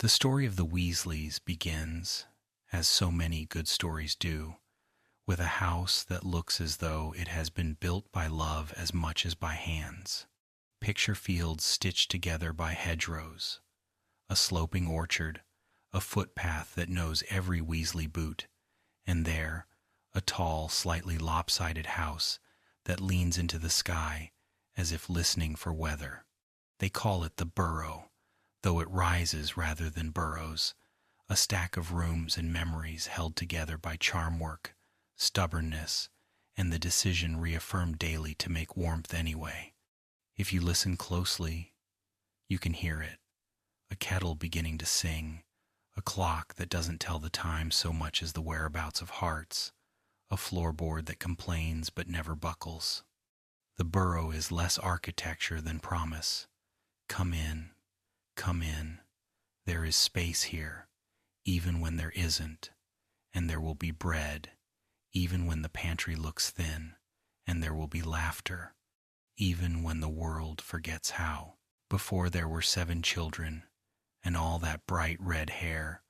The story of the Weasleys begins, as so many good stories do, with a house that looks as though it has been built by love as much as by hands. Picture fields stitched together by hedgerows, a sloping orchard, a footpath that knows every Weasley boot, and there, a tall, slightly lopsided house that leans into the sky as if listening for weather. They call it the Burrow, though it rises rather than burrows, a stack of rooms and memories held together by charm work, stubbornness, and the decision reaffirmed daily to make warmth anyway. If you listen closely, you can hear it. A kettle beginning to sing, a clock that doesn't tell the time so much as the whereabouts of hearts, a floorboard that complains but never buckles. The Burrow is less architecture than promise. Come in, come in. There is space here, even when there isn't, and there will be bread, even when the pantry looks thin, and there will be laughter, even when the world forgets how. Before there were 7 children, and all that bright red hair,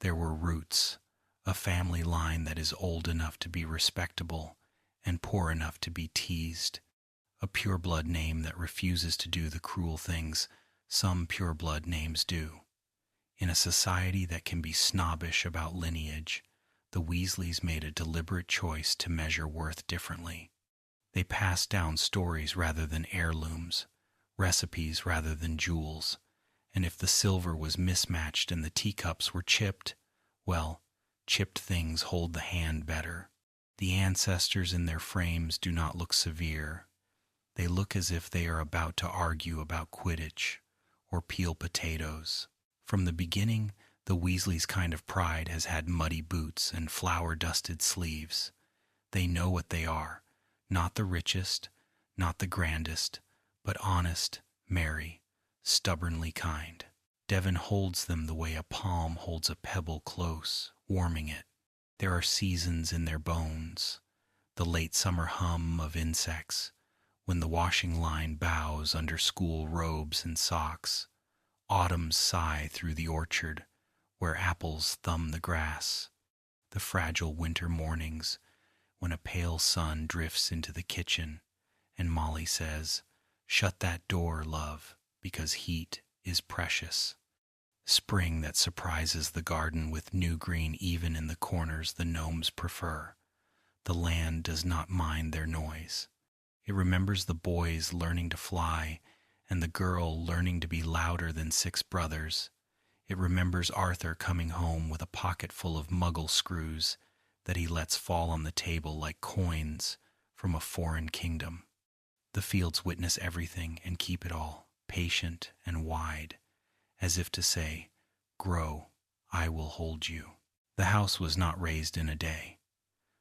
there were roots, a family line that is old enough to be respectable and poor enough to be teased, a pureblood name that refuses to do the cruel things some pureblood names do. In a society that can be snobbish about lineage, the Weasleys made a deliberate choice to measure worth differently. They passed down stories rather than heirlooms, recipes rather than jewels, and if the silver was mismatched and the teacups were chipped, well, chipped things hold the hand better. The ancestors in their frames do not look severe. They look as if they are about to argue about Quidditch or peel potatoes. From the beginning, the Weasleys' kind of pride has had muddy boots and flour-dusted sleeves. They know what they are, not the richest, not the grandest, but honest, merry, stubbornly kind. Devon holds them the way a palm holds a pebble close, warming it. There are seasons in their bones, the late summer hum of insects, when the washing line bows under school robes and socks, autumn's sigh through the orchard, where apples thumb the grass, the fragile winter mornings, when a pale sun drifts into the kitchen, and Molly says, "Shut that door, love, because heat is precious." Spring that surprises the garden with new green even in the corners the gnomes prefer. The land does not mind their noise. It remembers the boys learning to fly and the girl learning to be louder than 6 brothers. It remembers Arthur coming home with a pocket full of muggle screws that he lets fall on the table like coins from a foreign kingdom. The fields witness everything and keep it all, patient and wide, as if to say, "Grow, I will hold you." The house was not raised in a day.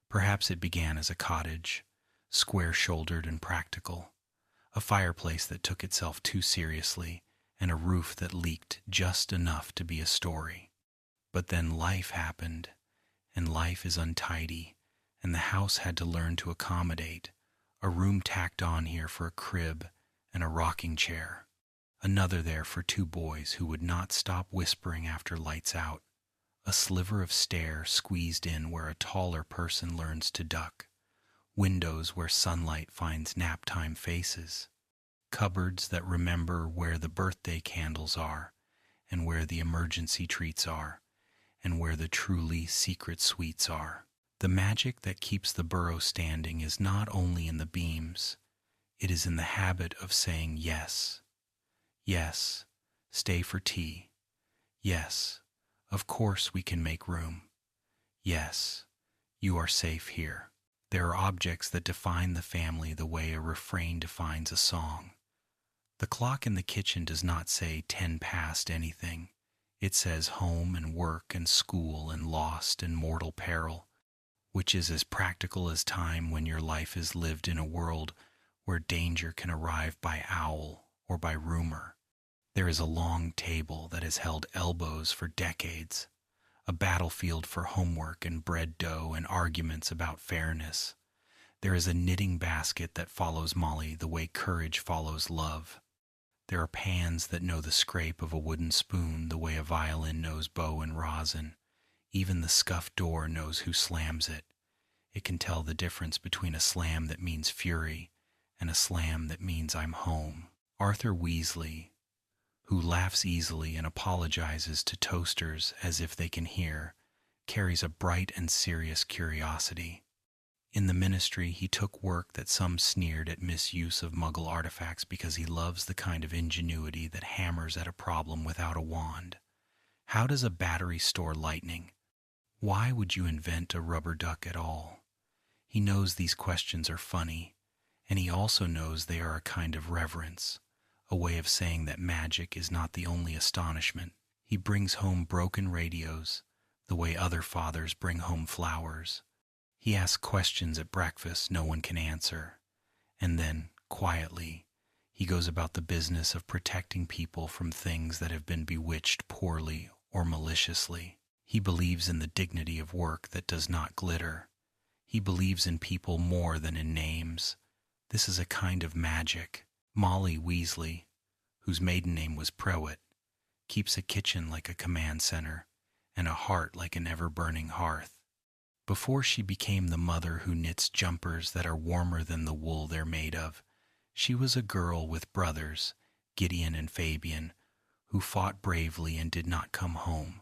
Perhaps it began as a cottage, square-shouldered and practical, a fireplace that took itself too seriously, and a roof that leaked just enough to be a story. But then life happened, and life is untidy, and the house had to learn to accommodate, a room tacked on here for a crib and a rocking chair, another there for 2 boys who would not stop whispering after lights out, a sliver of stair squeezed in where a taller person learns to duck, windows where sunlight finds nap-time faces, cupboards that remember where the birthday candles are, and where the emergency treats are, and where the truly secret sweets are. The magic that keeps the Burrow standing is not only in the beams, it is in the habit of saying yes. Yes, stay for tea. Yes, of course we can make room. Yes, you are safe here. There are objects that define the family the way a refrain defines a song. The clock in the kitchen does not say 10 past anything. It says home and work and school and lost and mortal peril, which is as practical as time when your life is lived in a world where danger can arrive by owl or by rumor. There is a long table that has held elbows for decades, a battlefield for homework and bread dough and arguments about fairness. There is a knitting basket that follows Molly the way courage follows love. There are pans that know the scrape of a wooden spoon the way a violin knows bow and rosin. Even the scuffed door knows who slams it. It can tell the difference between a slam that means fury and a slam that means I'm home. Arthur Weasley, who laughs easily and apologizes to toasters as if they can hear, carries a bright and serious curiosity. In the ministry, he took work that some sneered at misuse of Muggle artifacts because he loves the kind of ingenuity that hammers at a problem without a wand. How does a battery store lightning? Why would you invent a rubber duck at all? He knows these questions are funny, and he also knows they are a kind of reverence, a way of saying that magic is not the only astonishment. He brings home broken radios, the way other fathers bring home flowers. He asks questions at breakfast no one can answer, and then, quietly, he goes about the business of protecting people from things that have been bewitched poorly or maliciously. He believes in the dignity of work that does not glitter. He believes in people more than in names. This is a kind of magic. Molly Weasley, whose maiden name was Prowett, keeps a kitchen like a command center and a heart like an ever-burning hearth. Before she became the mother who knits jumpers that are warmer than the wool they're made of, she was a girl with brothers, Gideon and Fabian, who fought bravely and did not come home.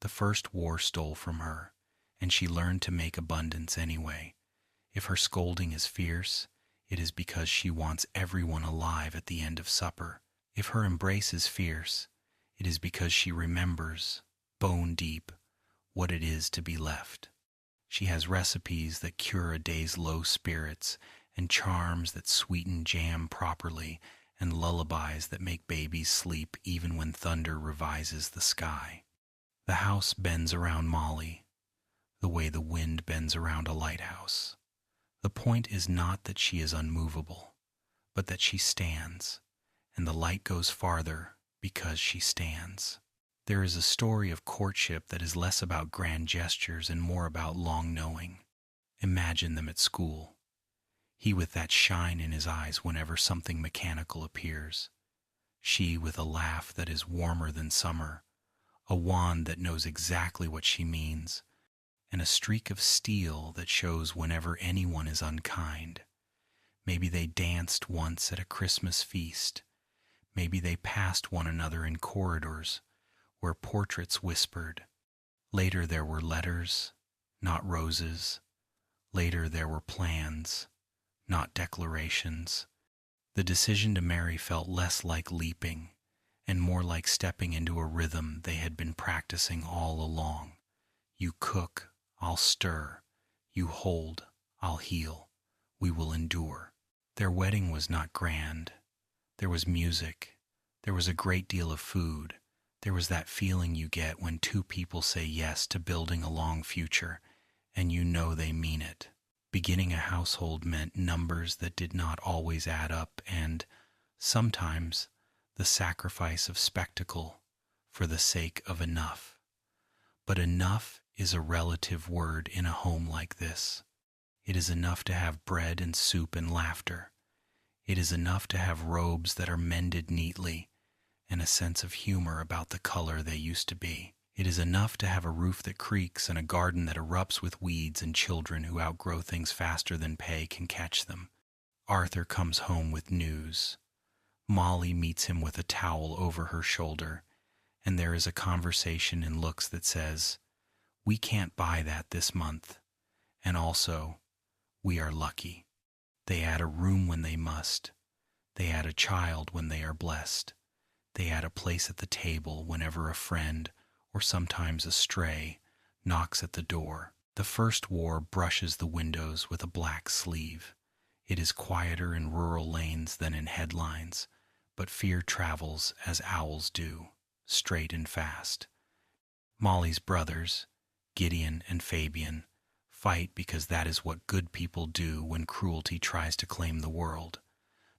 The first war stole from her, and she learned to make abundance anyway. If her scolding is fierce, it is because she wants everyone alive at the end of supper. If her embrace is fierce, it is because she remembers, bone deep, what it is to be left. She has recipes that cure a day's low spirits, and charms that sweeten jam properly, and lullabies that make babies sleep even when thunder revises the sky. The house bends around Molly, the way the wind bends around a lighthouse. The point is not that she is unmovable, but that she stands, and the light goes farther because she stands. There is a story of courtship that is less about grand gestures and more about long knowing. Imagine them at school. He with that shine in his eyes whenever something mechanical appears. She with a laugh that is warmer than summer, a wand that knows exactly what she means, and a streak of steel that shows whenever anyone is unkind. Maybe they danced once at a Christmas feast. Maybe they passed one another in corridors where portraits whispered. Later there were letters, not roses. Later there were plans, not declarations. The decision to marry felt less like leaping and more like stepping into a rhythm they had been practicing all along. You cook, I'll stir. You hold, I'll heal. We will endure. Their wedding was not grand. There was music. There was a great deal of food. There was that feeling you get when two people say yes to building a long future, and you know they mean it. Beginning a household meant numbers that did not always add up and, sometimes, the sacrifice of spectacle for the sake of enough. But enough is a relative word in a home like this. It is enough to have bread and soup and laughter. It is enough to have robes that are mended neatly and a sense of humor about the color they used to be. It is enough to have a roof that creaks and a garden that erupts with weeds and children who outgrow things faster than pay can catch them. Arthur comes home with news. Molly meets him with a towel over her shoulder, and there is a conversation in looks that says, "We can't buy that this month," and also, "We are lucky." They add a room when they must. They add a child when they are blessed. They add a place at the table whenever a friend, or sometimes a stray, knocks at the door. The first war brushes the windows with a black sleeve. It is quieter in rural lanes than in headlines, but fear travels as owls do, straight and fast. Molly's brothers, Gideon and Fabian, fight because that is what good people do when cruelty tries to claim the world.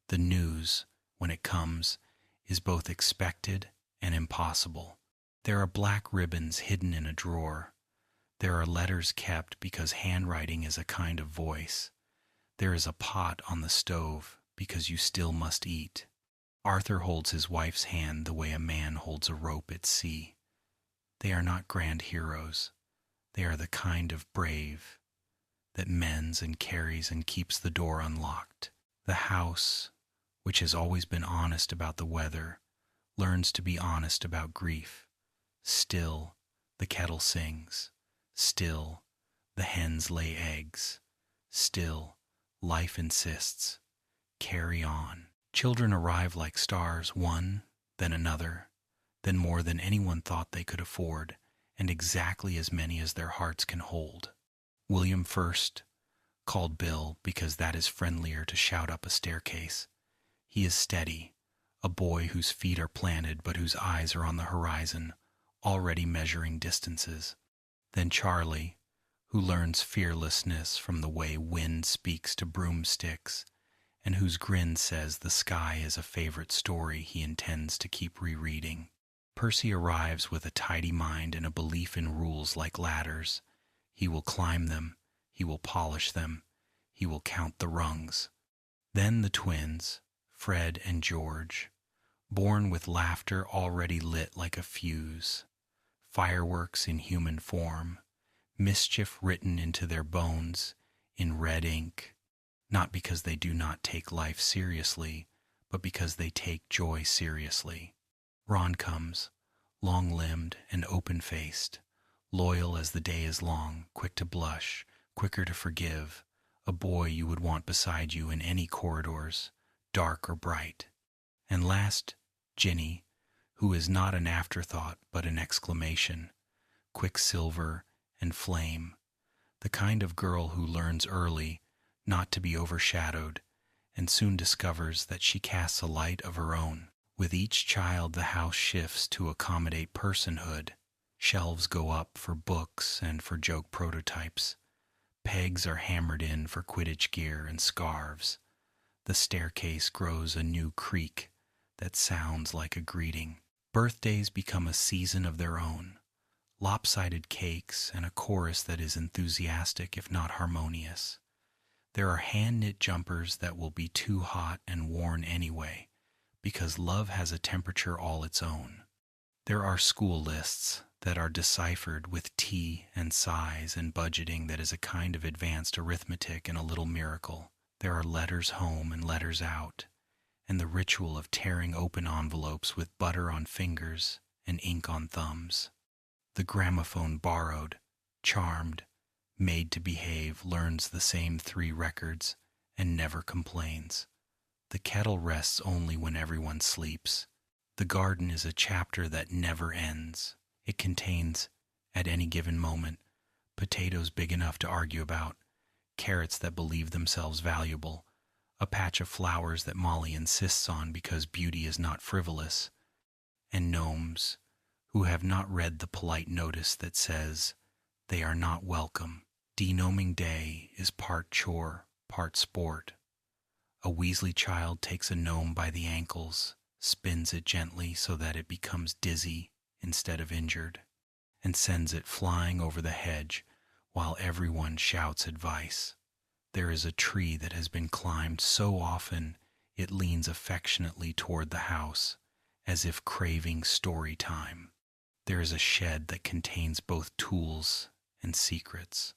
The news, when it comes, is both expected and impossible. There are black ribbons hidden in a drawer. There are letters kept because handwriting is a kind of voice. There is a pot on the stove because you still must eat. Arthur holds his wife's hand the way a man holds a rope at sea. They are not grand heroes. They are the kind of brave that mends and carries and keeps the door unlocked. The house, which has always been honest about the weather, learns to be honest about grief. Still, the kettle sings. Still, the hens lay eggs. Still, life insists. Carry on. Children arrive like stars, one, then another, then more than anyone thought they could afford, and exactly as many as their hearts can hold. William first, called Bill because that is friendlier to shout up a staircase. He is steady, a boy whose feet are planted but whose eyes are on the horizon, already measuring distances. Then Charlie, who learns fearlessness from the way wind speaks to broomsticks, and whose grin says the sky is a favorite story he intends to keep rereading. Percy arrives with a tidy mind and a belief in rules like ladders. He will climb them, he will polish them, he will count the rungs. Then the twins, Fred and George, born with laughter already lit like a fuse, fireworks in human form, mischief written into their bones in red ink, not because they do not take life seriously, but because they take joy seriously. Ron comes, long-limbed and open-faced, loyal as the day is long, quick to blush, quicker to forgive, a boy you would want beside you in any corridors, dark or bright. And last, Ginny, who is not an afterthought but an exclamation, quicksilver and flame, the kind of girl who learns early not to be overshadowed, and soon discovers that she casts a light of her own. With each child the house shifts to accommodate personhood. Shelves go up for books and for joke prototypes. Pegs are hammered in for Quidditch gear and scarves. The staircase grows a new creak that sounds like a greeting. Birthdays become a season of their own. Lopsided cakes and a chorus that is enthusiastic if not harmonious. There are hand-knit jumpers that will be too hot and worn anyway, because love has a temperature all its own. There are school lists that are deciphered with tea and size and budgeting that is a kind of advanced arithmetic and a little miracle. There are letters home and letters out, and the ritual of tearing open envelopes with butter on fingers and ink on thumbs. The gramophone borrowed, charmed, made to behave learns the same 3 records and never complains. The kettle rests only when everyone sleeps. The garden is a chapter that never ends. It contains, at any given moment, potatoes big enough to argue about, carrots that believe themselves valuable, a patch of flowers that Molly insists on because beauty is not frivolous, and gnomes who have not read the polite notice that says they are not welcome. Denoming day is part chore, part sport. A Weasley child takes a gnome by the ankles, spins it gently so that it becomes dizzy instead of injured, and sends it flying over the hedge while everyone shouts advice. There is a tree that has been climbed so often it leans affectionately toward the house, as if craving story time. There is a shed that contains both tools and secrets.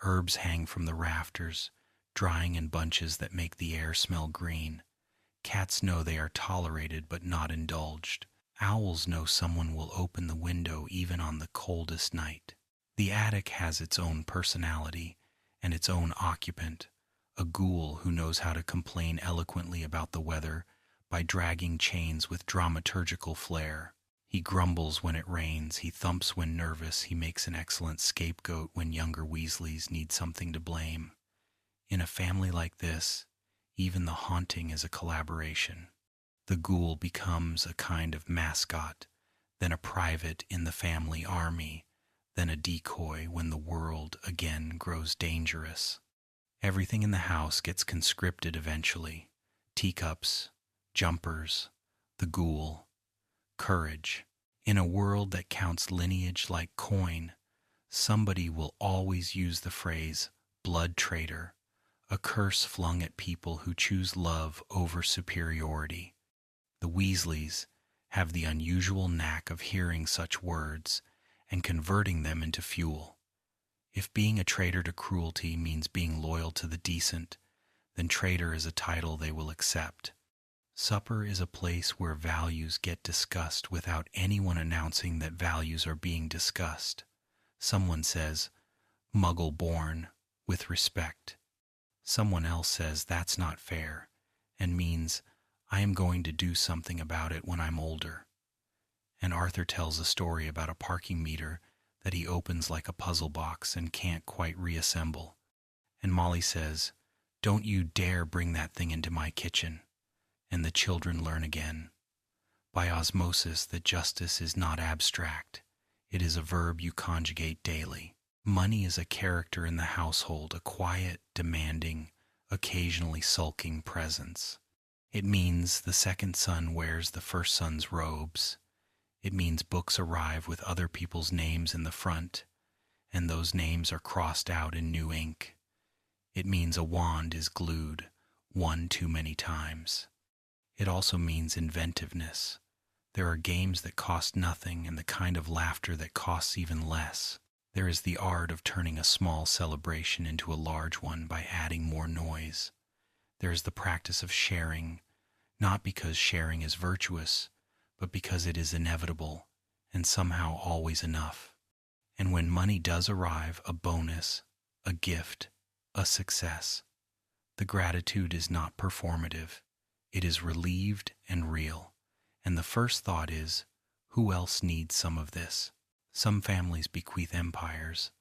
Herbs hang from the rafters, drying in bunches that make the air smell green. Cats know they are tolerated but not indulged. Owls know someone will open the window even on the coldest night. The attic has its own personality and its own occupant, a ghoul who knows how to complain eloquently about the weather by dragging chains with dramaturgical flair. He grumbles when it rains, he thumps when nervous, he makes an excellent scapegoat when younger Weasleys need something to blame. In a family like this, even the haunting is a collaboration. The ghoul becomes a kind of mascot, then a private in the family army, then a decoy when the world again grows dangerous. Everything in the house gets conscripted eventually. Teacups, jumpers, the ghoul, courage. In a world that counts lineage like coin, somebody will always use the phrase blood traitor, a curse flung at people who choose love over superiority. The Weasleys have the unusual knack of hearing such words and converting them into fuel. If being a traitor to cruelty means being loyal to the decent, then traitor is a title they will accept. Supper is a place where values get discussed without anyone announcing that values are being discussed. Someone says, "Muggle born," with respect. Someone else says that's not fair, and means, "I am going to do something about it when I'm older." And Arthur tells a story about a parking meter that he opens like a puzzle box and can't quite reassemble. And Molly says, "Don't you dare bring that thing into my kitchen." And the children learn again, by osmosis, that justice is not abstract. It is a verb you conjugate daily. Money is a character in the household, a quiet, demanding, occasionally sulking presence. It means the second son wears the first son's robes. It means books arrive with other people's names in the front, and those names are crossed out in new ink. It means a wand is glued one too many times. It also means inventiveness. There are games that cost nothing and the kind of laughter that costs even less. There is the art of turning a small celebration into a large one by adding more noise. There is the practice of sharing, not because sharing is virtuous, but because it is inevitable and somehow always enough. And when money does arrive, a bonus, a gift, a success, the gratitude is not performative. It is relieved and real. And the first thought is, who else needs some of this? Some families bequeath empires.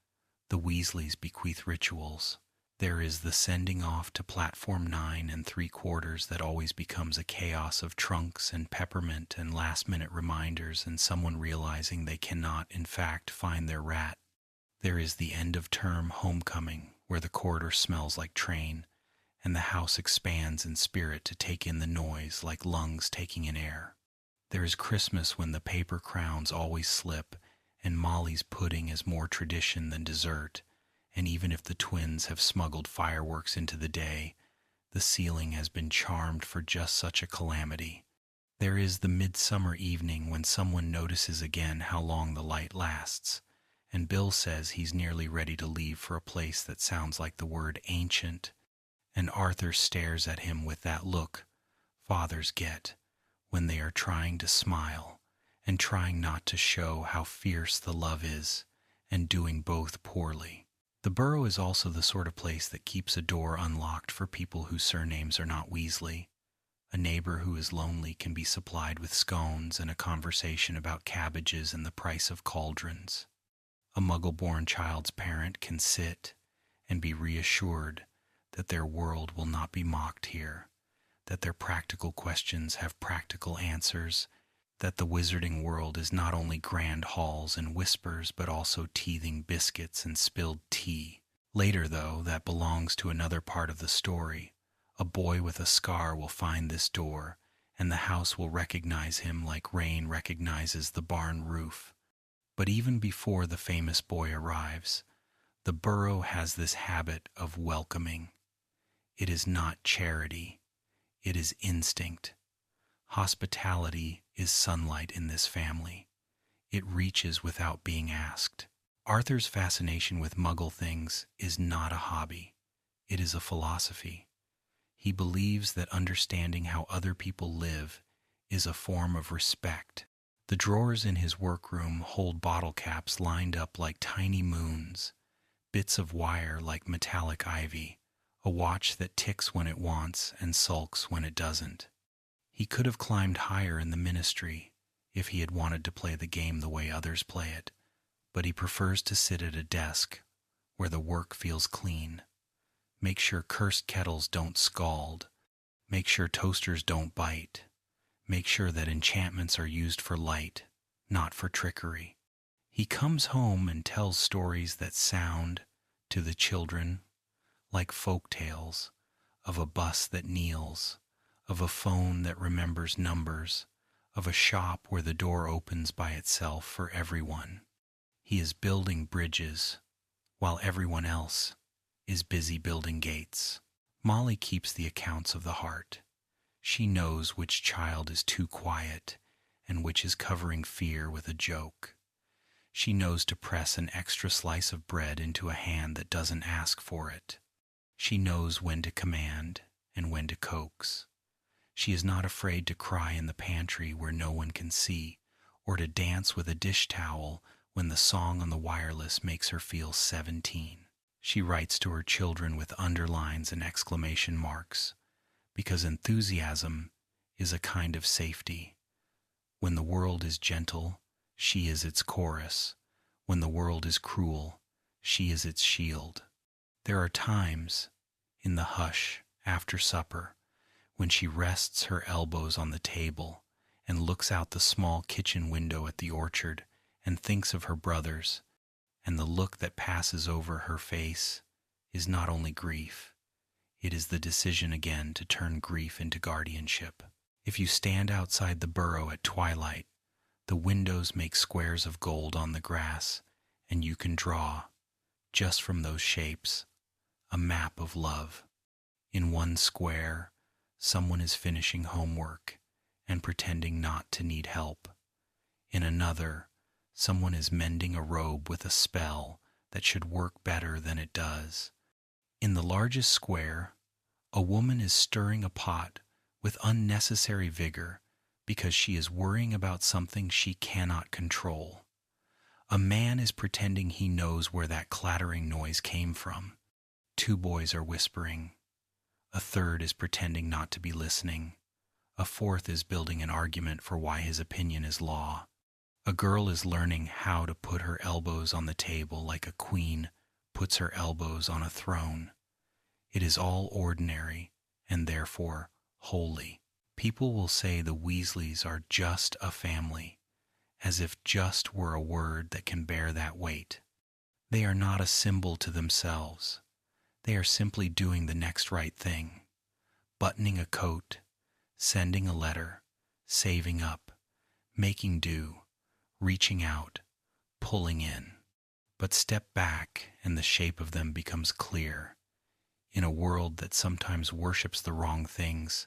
The Weasleys bequeath rituals. There is the sending off to platform 9 3/4 that always becomes a chaos of trunks and peppermint and last-minute reminders and someone realizing they cannot, in fact, find their rat. There is the end-of-term homecoming where the corridor smells like train and the house expands in spirit to take in the noise like lungs taking in air. There is Christmas when the paper crowns always slip and Molly's pudding is more tradition than dessert, and even if the twins have smuggled fireworks into the day, the ceiling has been charmed for just such a calamity. There is the midsummer evening when someone notices again how long the light lasts, and Bill says he's nearly ready to leave for a place that sounds like the word ancient, and Arthur stares at him with that look fathers get when they are trying to smile and trying not to show how fierce the love is, and doing both poorly. The Burrow is also the sort of place that keeps a door unlocked for people whose surnames are not Weasley. A neighbor who is lonely can be supplied with scones and a conversation about cabbages and the price of cauldrons. A Muggle-born child's parent can sit and be reassured that their world will not be mocked here, that their practical questions have practical answers, that the wizarding world is not only grand halls and whispers but also teething biscuits and spilled tea. Later, though, that belongs to another part of the story. A boy with a scar will find this door, and the house will recognize him like rain recognizes the barn roof. But even before the famous boy arrives, the Burrow has this habit of welcoming. It is not charity. It is instinct. Hospitality is sunlight in this family. It reaches without being asked. Arthur's fascination with Muggle things is not a hobby. It is a philosophy. He believes that understanding how other people live is a form of respect. The drawers in his workroom hold bottle caps lined up like tiny moons, bits of wire like metallic ivy, a watch that ticks when it wants and sulks when it doesn't. He could have climbed higher in the ministry if he had wanted to play the game the way others play it, but he prefers to sit at a desk where the work feels clean. Make sure cursed kettles don't scald. Make sure toasters don't bite. Make sure that enchantments are used for light, not for trickery. He comes home and tells stories that sound, to the children, like folk tales, of a bus that kneels, of a phone that remembers numbers, of a shop where the door opens by itself for everyone. He is building bridges, while everyone else is busy building gates. Molly keeps the accounts of the heart. She knows which child is too quiet and which is covering fear with a joke. She knows to press an extra slice of bread into a hand that doesn't ask for it. She knows when to command and when to coax. She is not afraid to cry in the pantry where no one can see, or to dance with a dish towel when the song on the wireless makes her feel 17. She writes to her children with underlines and exclamation marks, because enthusiasm is a kind of safety. When the world is gentle, she is its chorus. When the world is cruel, she is its shield. There are times, in the hush after supper, when she rests her elbows on the table and looks out the small kitchen window at the orchard and thinks of her brothers, and the look that passes over her face is not only grief, it is the decision again to turn grief into guardianship. If you stand outside the Burrow at twilight, the windows make squares of gold on the grass, and you can draw, just from those shapes, a map of love. In one square, someone is finishing homework and pretending not to need help. In another, someone is mending a robe with a spell that should work better than it does. In the largest square, a woman is stirring a pot with unnecessary vigor because she is worrying about something she cannot control. A man is pretending he knows where that clattering noise came from. Two boys are whispering. A third is pretending not to be listening. A fourth is building an argument for why his opinion is law. A girl is learning how to put her elbows on the table like a queen puts her elbows on a throne. It is all ordinary and therefore holy. People will say the Weasleys are just a family, as if just were a word that can bear that weight. They are not a symbol to themselves. They are simply doing the next right thing, buttoning a coat, sending a letter, saving up, making do, reaching out, pulling in. But step back and the shape of them becomes clear. In a world that sometimes worships the wrong things,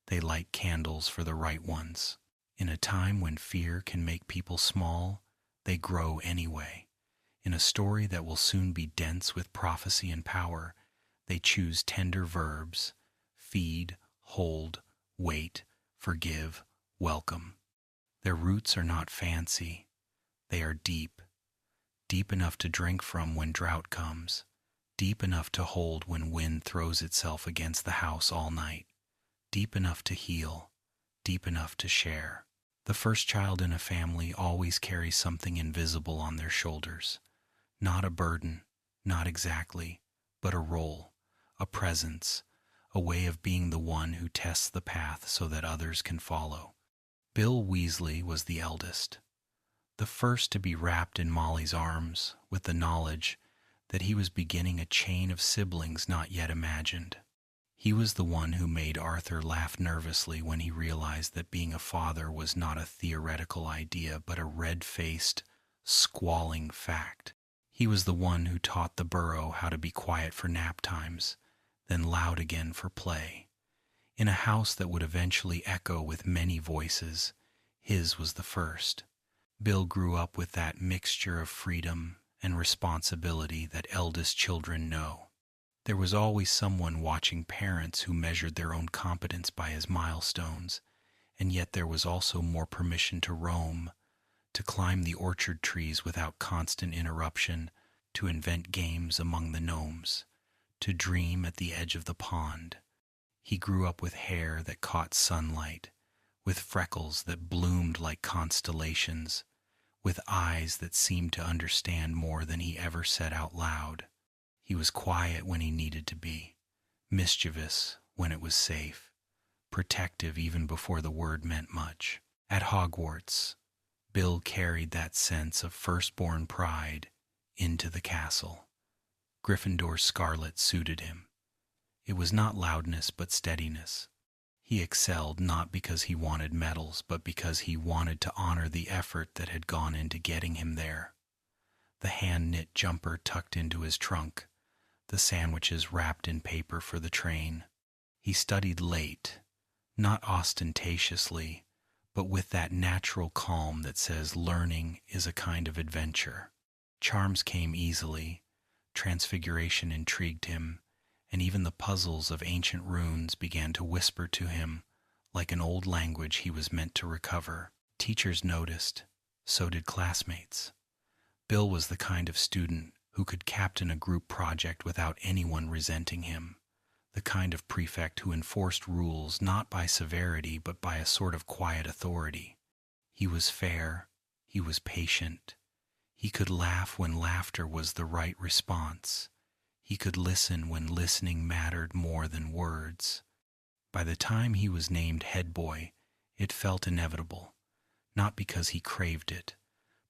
they light candles for the right ones. In a time when fear can make people small, they grow anyway. In a story that will soon be dense with prophecy and power, they choose tender verbs: feed, hold, wait, forgive, welcome. Their roots are not fancy. They are deep. Deep enough to drink from when drought comes. Deep enough to hold when wind throws itself against the house all night. Deep enough to heal. Deep enough to share. The first child in a family always carries something invisible on their shoulders. Not a burden, not exactly, but a role, a presence, a way of being the one who tests the path so that others can follow. Bill Weasley was the eldest, the first to be wrapped in Molly's arms with the knowledge that he was beginning a chain of siblings not yet imagined. He was the one who made Arthur laugh nervously when he realized that being a father was not a theoretical idea but a red-faced, squalling fact. He was the one who taught the Burrow how to be quiet for nap times, then loud again for play. In a house that would eventually echo with many voices, his was the first. Bill grew up with that mixture of freedom and responsibility that eldest children know. There was always someone watching parents who measured their own competence by his milestones, and yet there was also more permission to roam, to climb the orchard trees without constant interruption, to invent games among the gnomes, to dream at the edge of the pond. He grew up with hair that caught sunlight, with freckles that bloomed like constellations, with eyes that seemed to understand more than he ever said out loud. He was quiet when he needed to be, mischievous when it was safe, protective even before the word meant much. At Hogwarts, Bill carried that sense of firstborn pride into the castle. Gryffindor's scarlet suited him. It was not loudness but steadiness. He excelled not because he wanted medals, but because he wanted to honor the effort that had gone into getting him there. The hand-knit jumper tucked into his trunk, the sandwiches wrapped in paper for the train. He studied late, not ostentatiously, but with that natural calm that says learning is a kind of adventure. Charms came easily, transfiguration intrigued him, and even the puzzles of ancient runes began to whisper to him like an old language he was meant to recover. Teachers noticed, so did classmates. Bill was the kind of student who could captain a group project without anyone resenting him, the kind of prefect who enforced rules not by severity but by a sort of quiet authority. He was fair, he was patient, he could laugh when laughter was the right response, he could listen when listening mattered more than words. By the time he was named head boy, it felt inevitable, not because he craved it,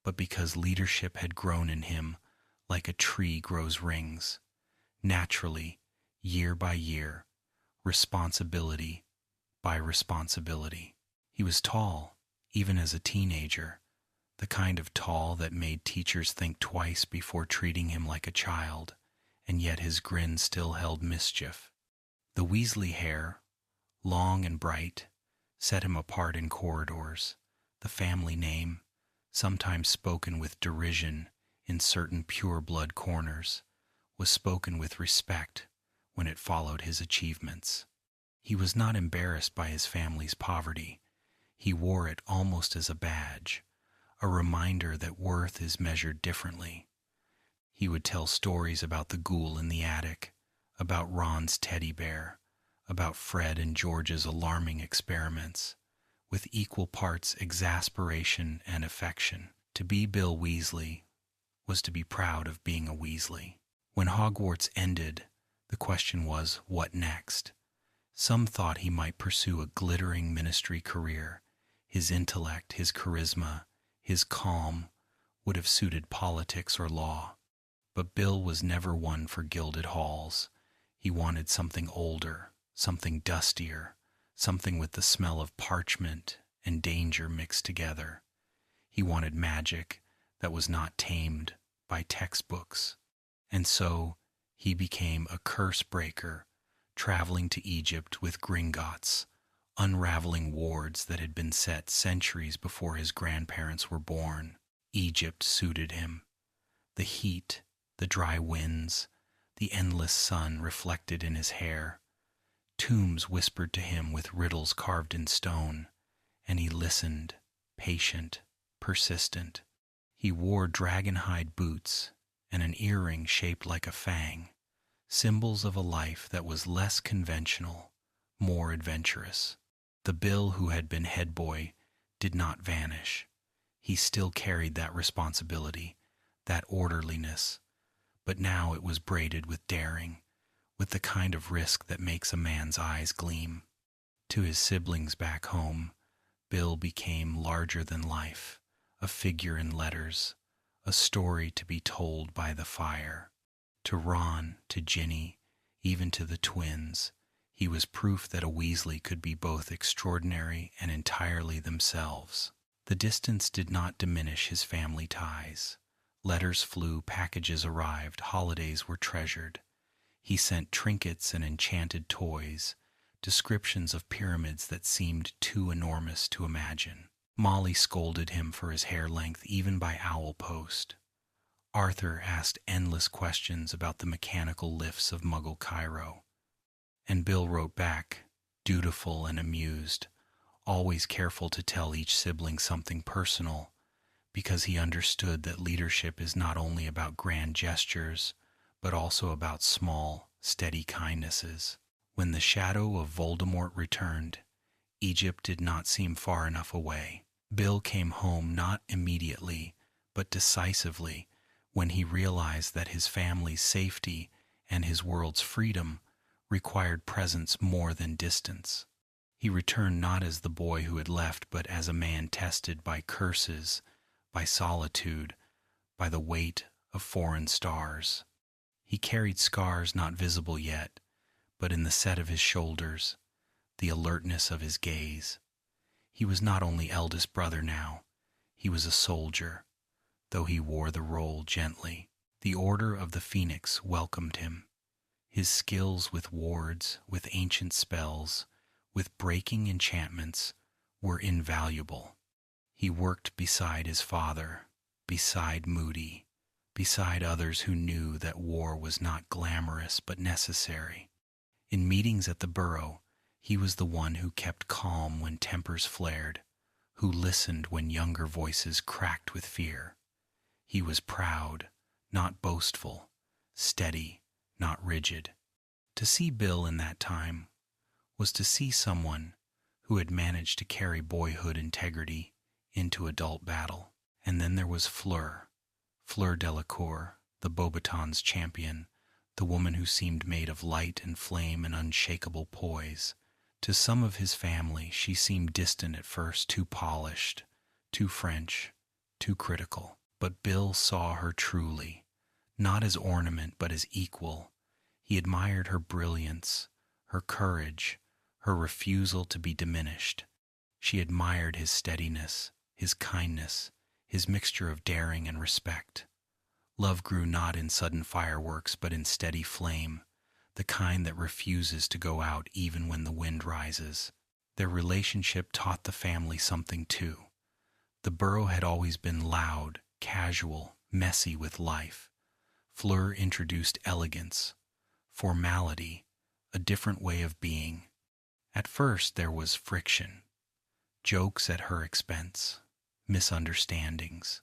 but because leadership had grown in him like a tree grows rings, naturally, year by year, responsibility by responsibility. He was tall, even as a teenager, the kind of tall that made teachers think twice before treating him like a child, and yet his grin still held mischief. The Weasley hair, long and bright, set him apart in corridors. The family name, sometimes spoken with derision in certain pure-blood corners, was spoken with respect when it followed his achievements. He was not embarrassed by his family's poverty. He wore it almost as a badge, a reminder that worth is measured differently. He would tell stories about the ghoul in the attic, about Ron's teddy bear, about Fred and George's alarming experiments, with equal parts exasperation and affection. To be Bill Weasley was to be proud of being a Weasley. When Hogwarts ended, the question was, what next? Some thought he might pursue a glittering ministry career. His intellect, his charisma, his calm would have suited politics or law. But Bill was never one for gilded halls. He wanted something older, something dustier, something with the smell of parchment and danger mixed together. He wanted magic that was not tamed by textbooks. And so he became a curse breaker, traveling to Egypt with Gringotts, unraveling wards that had been set centuries before his grandparents were born. Egypt suited him. The heat, the dry winds, the endless sun reflected in his hair. Tombs whispered to him with riddles carved in stone, and he listened, patient, persistent. He wore dragon-hide boots and an earring shaped like a fang, symbols of a life that was less conventional, more adventurous. The Bill who had been head boy did not vanish. He still carried that responsibility, that orderliness, but now it was braided with daring, with the kind of risk that makes a man's eyes gleam. To his siblings back home, Bill became larger than life, a figure in letters, a story to be told by the fire. To Ron, to Ginny, even to the twins, he was proof that a Weasley could be both extraordinary and entirely themselves. The distance did not diminish his family ties. Letters flew, packages arrived, holidays were treasured. He sent trinkets and enchanted toys, descriptions of pyramids that seemed too enormous to imagine. Molly scolded him for his hair length even by owl post. Arthur asked endless questions about the mechanical lifts of Muggle Cairo. And Bill wrote back, dutiful and amused, always careful to tell each sibling something personal, because he understood that leadership is not only about grand gestures, but also about small, steady kindnesses. When the shadow of Voldemort returned, Egypt did not seem far enough away. Bill came home not immediately, but decisively, when he realized that his family's safety and his world's freedom required presence more than distance. He returned not as the boy who had left, but as a man tested by curses, by solitude, by the weight of foreign stars. He carried scars not visible yet, but in the set of his shoulders, the alertness of his gaze. He was not only eldest brother now, he was a soldier, though he wore the role gently. The Order of the Phoenix welcomed him. His skills with wards, with ancient spells, with breaking enchantments were invaluable. He worked beside his father, beside Moody, beside others who knew that war was not glamorous but necessary. In meetings at the Burrow, he was the one who kept calm when tempers flared, who listened when younger voices cracked with fear. He was proud, not boastful, steady, not rigid. To see Bill in that time was to see someone who had managed to carry boyhood integrity into adult battle. And then there was Fleur Delacour, the Beauxbatons champion, the woman who seemed made of light and flame and unshakable poise. To some of his family, she seemed distant at first, too polished, too French, too critical. But Bill saw her truly, not as ornament but as equal. He admired her brilliance, her courage, her refusal to be diminished. She admired his steadiness, his kindness, his mixture of daring and respect. Love grew not in sudden fireworks but in steady flame, the kind that refuses to go out even when the wind rises. Their relationship taught the family something too. The Burrow had always been loud, casual, messy with life. Fleur introduced elegance, formality, a different way of being. At first there was friction, jokes at her expense, misunderstandings,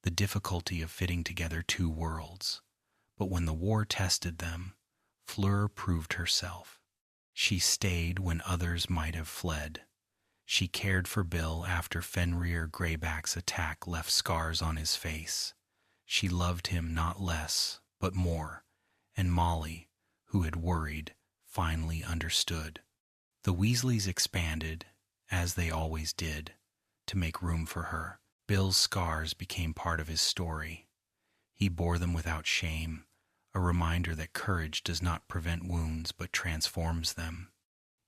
the difficulty of fitting together two worlds. But when the war tested them, Fleur proved herself. She stayed when others might have fled. She cared for Bill after Fenrir Greyback's attack left scars on his face. She loved him not less, but more, and Molly, who had worried, finally understood. The Weasleys expanded, as they always did, to make room for her. Bill's scars became part of his story. He bore them without shame, a reminder that courage does not prevent wounds but transforms them.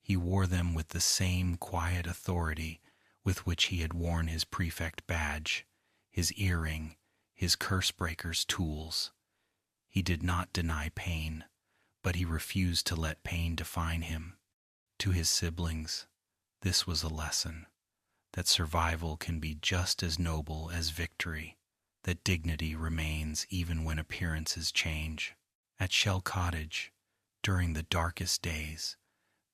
He wore them with the same quiet authority with which he had worn his prefect badge, his earring, his curse-breaker's tools. He did not deny pain, but he refused to let pain define him. To his siblings, this was a lesson, that survival can be just as noble as victory, that dignity remains even when appearances change. At Shell Cottage, during the darkest days,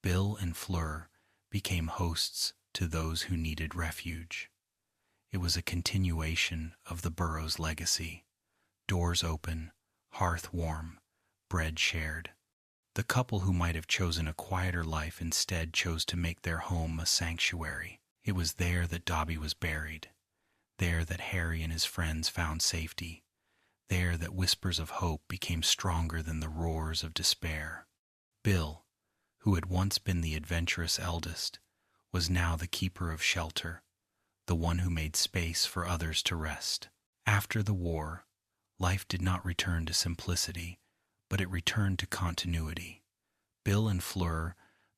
Bill and Fleur became hosts to those who needed refuge. It was a continuation of the Burrow's legacy. Doors open, hearth warm, bread shared. The couple who might have chosen a quieter life instead chose to make their home a sanctuary. It was there that Dobby was buried, there that Harry and his friends found safety, there that whispers of hope became stronger than the roars of despair. Bill, who had once been the adventurous eldest, was now the keeper of shelter, the one who made space for others to rest. After the war, life did not return to simplicity, but it returned to continuity. Bill and Fleur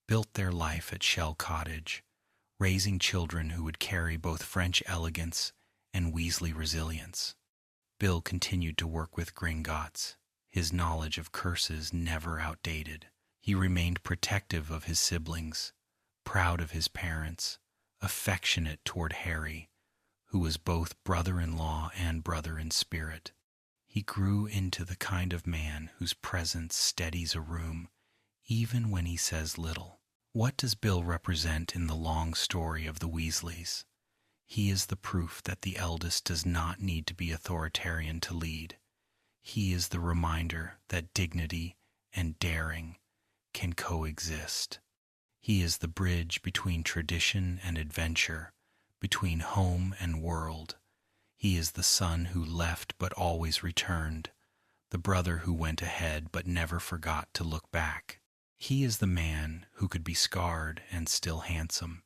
built their life at Shell Cottage, raising children who would carry both French elegance and Weasley resilience. Bill continued to work with Gringotts, his knowledge of curses never outdated. He remained protective of his siblings, proud of his parents, affectionate toward Harry, who was both brother-in-law and brother in spirit. He grew into the kind of man whose presence steadies a room, even when he says little. What does Bill represent in the long story of the Weasleys? He is the proof that the eldest does not need to be authoritarian to lead. He is the reminder that dignity and daring can coexist. He is the bridge between tradition and adventure, between home and world. He is the son who left but always returned, the brother who went ahead but never forgot to look back. He is the man who could be scarred and still handsome,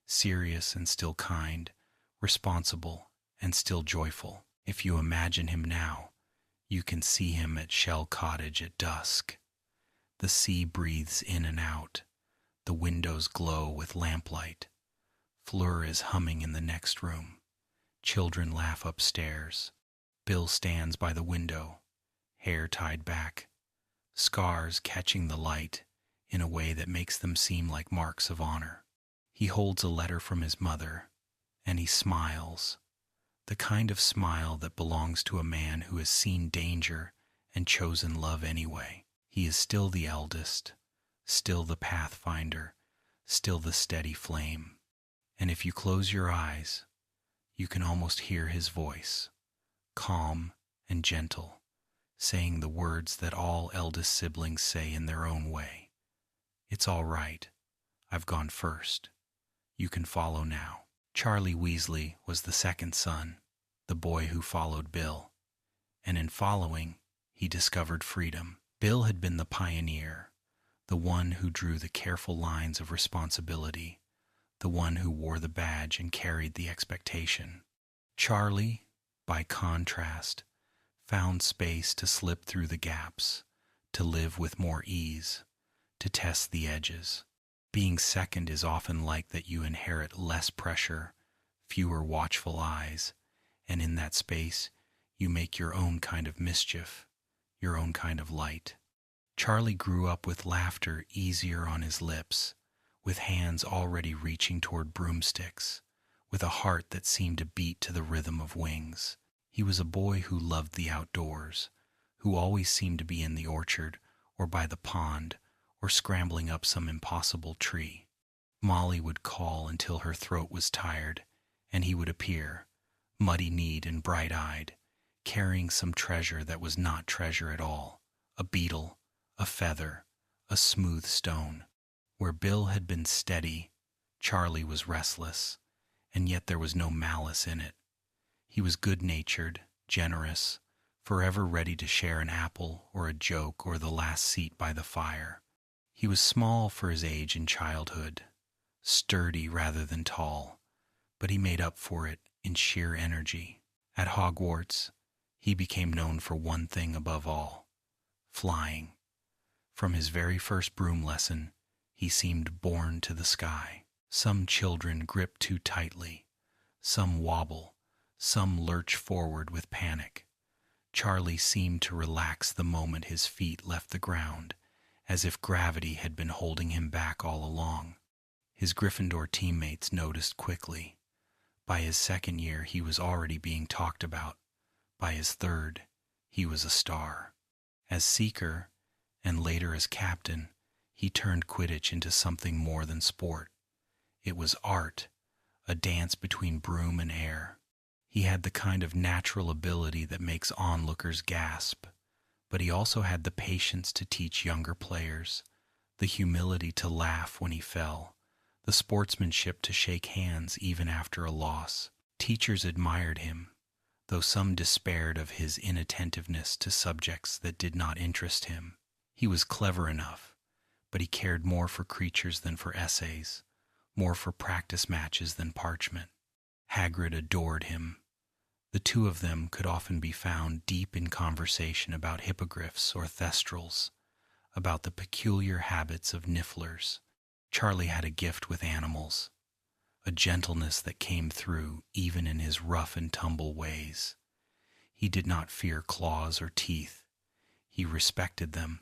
serious and still kind, responsible and still joyful. If you imagine him now, you can see him at Shell Cottage at dusk. The sea breathes in and out. The windows glow with lamplight. Fleur is humming in the next room. Children laugh upstairs. Bill stands by the window, hair tied back, scars catching the light in a way that makes them seem like marks of honor. He holds a letter from his mother, and he smiles, the kind of smile that belongs to a man who has seen danger and chosen love anyway. He is still the eldest, still the pathfinder, still the steady flame. And if you close your eyes, you can almost hear his voice, calm and gentle, saying the words that all eldest siblings say in their own way. It's all right. I've gone first. You can follow now. Charlie Weasley was the second son, the boy who followed Bill. And in following, he discovered freedom. Bill had been the pioneer, the one who drew the careful lines of responsibility, the one who wore the badge and carried the expectation. Charlie, by contrast, found space to slip through the gaps, to live with more ease, to test the edges. Being second is often like that. You inherit less pressure, fewer watchful eyes, and in that space, you make your own kind of mischief, your own kind of light. Charlie grew up with laughter easier on his lips, with hands already reaching toward broomsticks, with a heart that seemed to beat to the rhythm of wings. He was a boy who loved the outdoors, who always seemed to be in the orchard or by the pond or scrambling up some impossible tree. Molly would call until her throat was tired, and he would appear, muddy-kneed and bright-eyed, carrying some treasure that was not treasure at all, a beetle, a feather, a smooth stone. Where Bill had been steady, Charlie was restless, and yet there was no malice in it. He was good-natured, generous, forever ready to share an apple or a joke or the last seat by the fire. He was small for his age in childhood, sturdy rather than tall, but he made up for it in sheer energy. At Hogwarts, he became known for one thing above all: flying. From his very first broom lesson, he seemed born to the sky. Some children grip too tightly, some wobble, some lurch forward with panic. Charlie seemed to relax the moment his feet left the ground, as if gravity had been holding him back all along. His Gryffindor teammates noticed quickly. By his second year, he was already being talked about. By his third, he was a star. As seeker, and later as captain, he turned Quidditch into something more than sport. It was art, a dance between broom and air. He had the kind of natural ability that makes onlookers gasp, but he also had the patience to teach younger players, the humility to laugh when he fell, the sportsmanship to shake hands even after a loss. Teachers admired him, though some despaired of his inattentiveness to subjects that did not interest him. He was clever enough, but he cared more for creatures than for essays, more for practice matches than parchment. Hagrid adored him. The two of them could often be found deep in conversation about hippogriffs or thestrals, about the peculiar habits of nifflers. Charlie had a gift with animals, a gentleness that came through even in his rough and tumble ways. He did not fear claws or teeth. He respected them,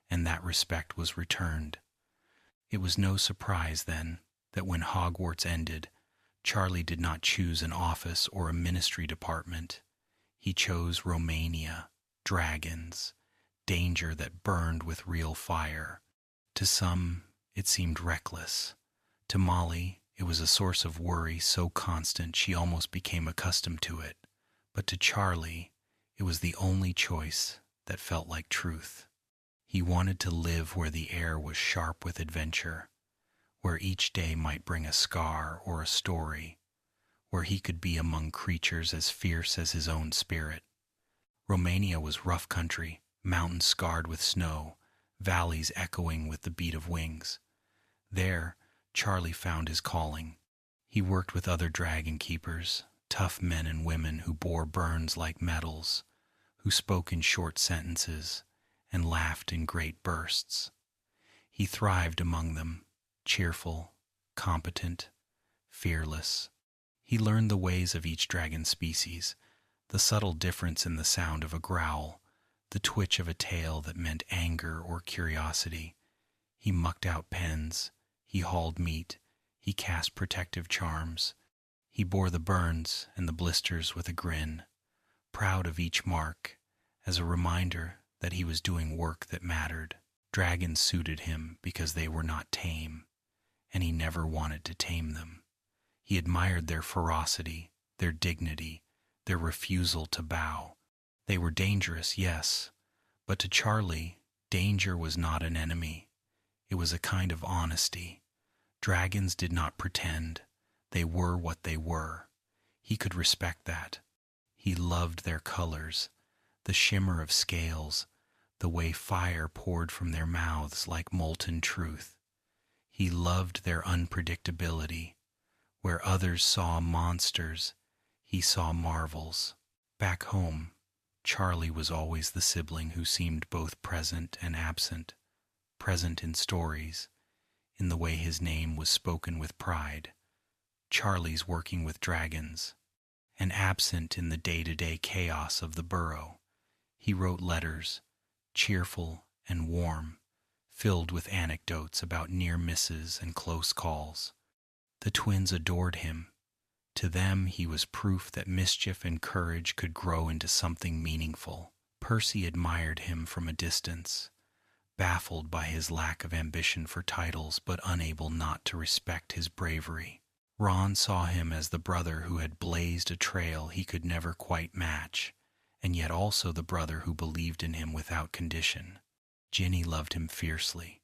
and that respect was returned. It was no surprise, then, that when Hogwarts ended, Charlie did not choose an office or a ministry department. He chose Romania, dragons, danger that burned with real fire. To some, it seemed reckless. To Molly, it was a source of worry so constant she almost became accustomed to it. But to Charlie, it was the only choice that felt like truth. He wanted to live where the air was sharp with adventure, where each day might bring a scar or a story, where he could be among creatures as fierce as his own spirit. Romania was rough country, mountains scarred with snow, valleys echoing with the beat of wings. There, Charlie found his calling. He worked with other dragon keepers, tough men and women who bore burns like medals, who spoke in short sentences and laughed in great bursts. He thrived among them, cheerful, competent, fearless. He learned the ways of each dragon species, the subtle difference in the sound of a growl, the twitch of a tail that meant anger or curiosity. He mucked out pens, he hauled meat, he cast protective charms. He bore the burns and the blisters with a grin, proud of each mark, as a reminder that he was doing work that mattered. Dragons suited him because they were not tame, and he never wanted to tame them. He admired their ferocity, their dignity, their refusal to bow. They were dangerous, yes, but to Charlie, danger was not an enemy. It was a kind of honesty. Dragons did not pretend. They were what they were. He could respect that. He loved their colors, the shimmer of scales, the way fire poured from their mouths like molten truth. He loved their unpredictability. Where others saw monsters, he saw marvels. Back home, Charlie was always the sibling who seemed both present and absent, present in stories, in the way his name was spoken with pride. Charlie's working with dragons, and absent in the day-to-day chaos of the Burrow. He wrote letters, cheerful and warm, filled with anecdotes about near misses and close calls. The twins adored him. To them he was proof that mischief and courage could grow into something meaningful. Percy admired him from a distance, baffled by his lack of ambition for titles but unable not to respect his bravery. Ron saw him as the brother who had blazed a trail he could never quite match, and yet also the brother who believed in him without condition. Ginny loved him fiercely.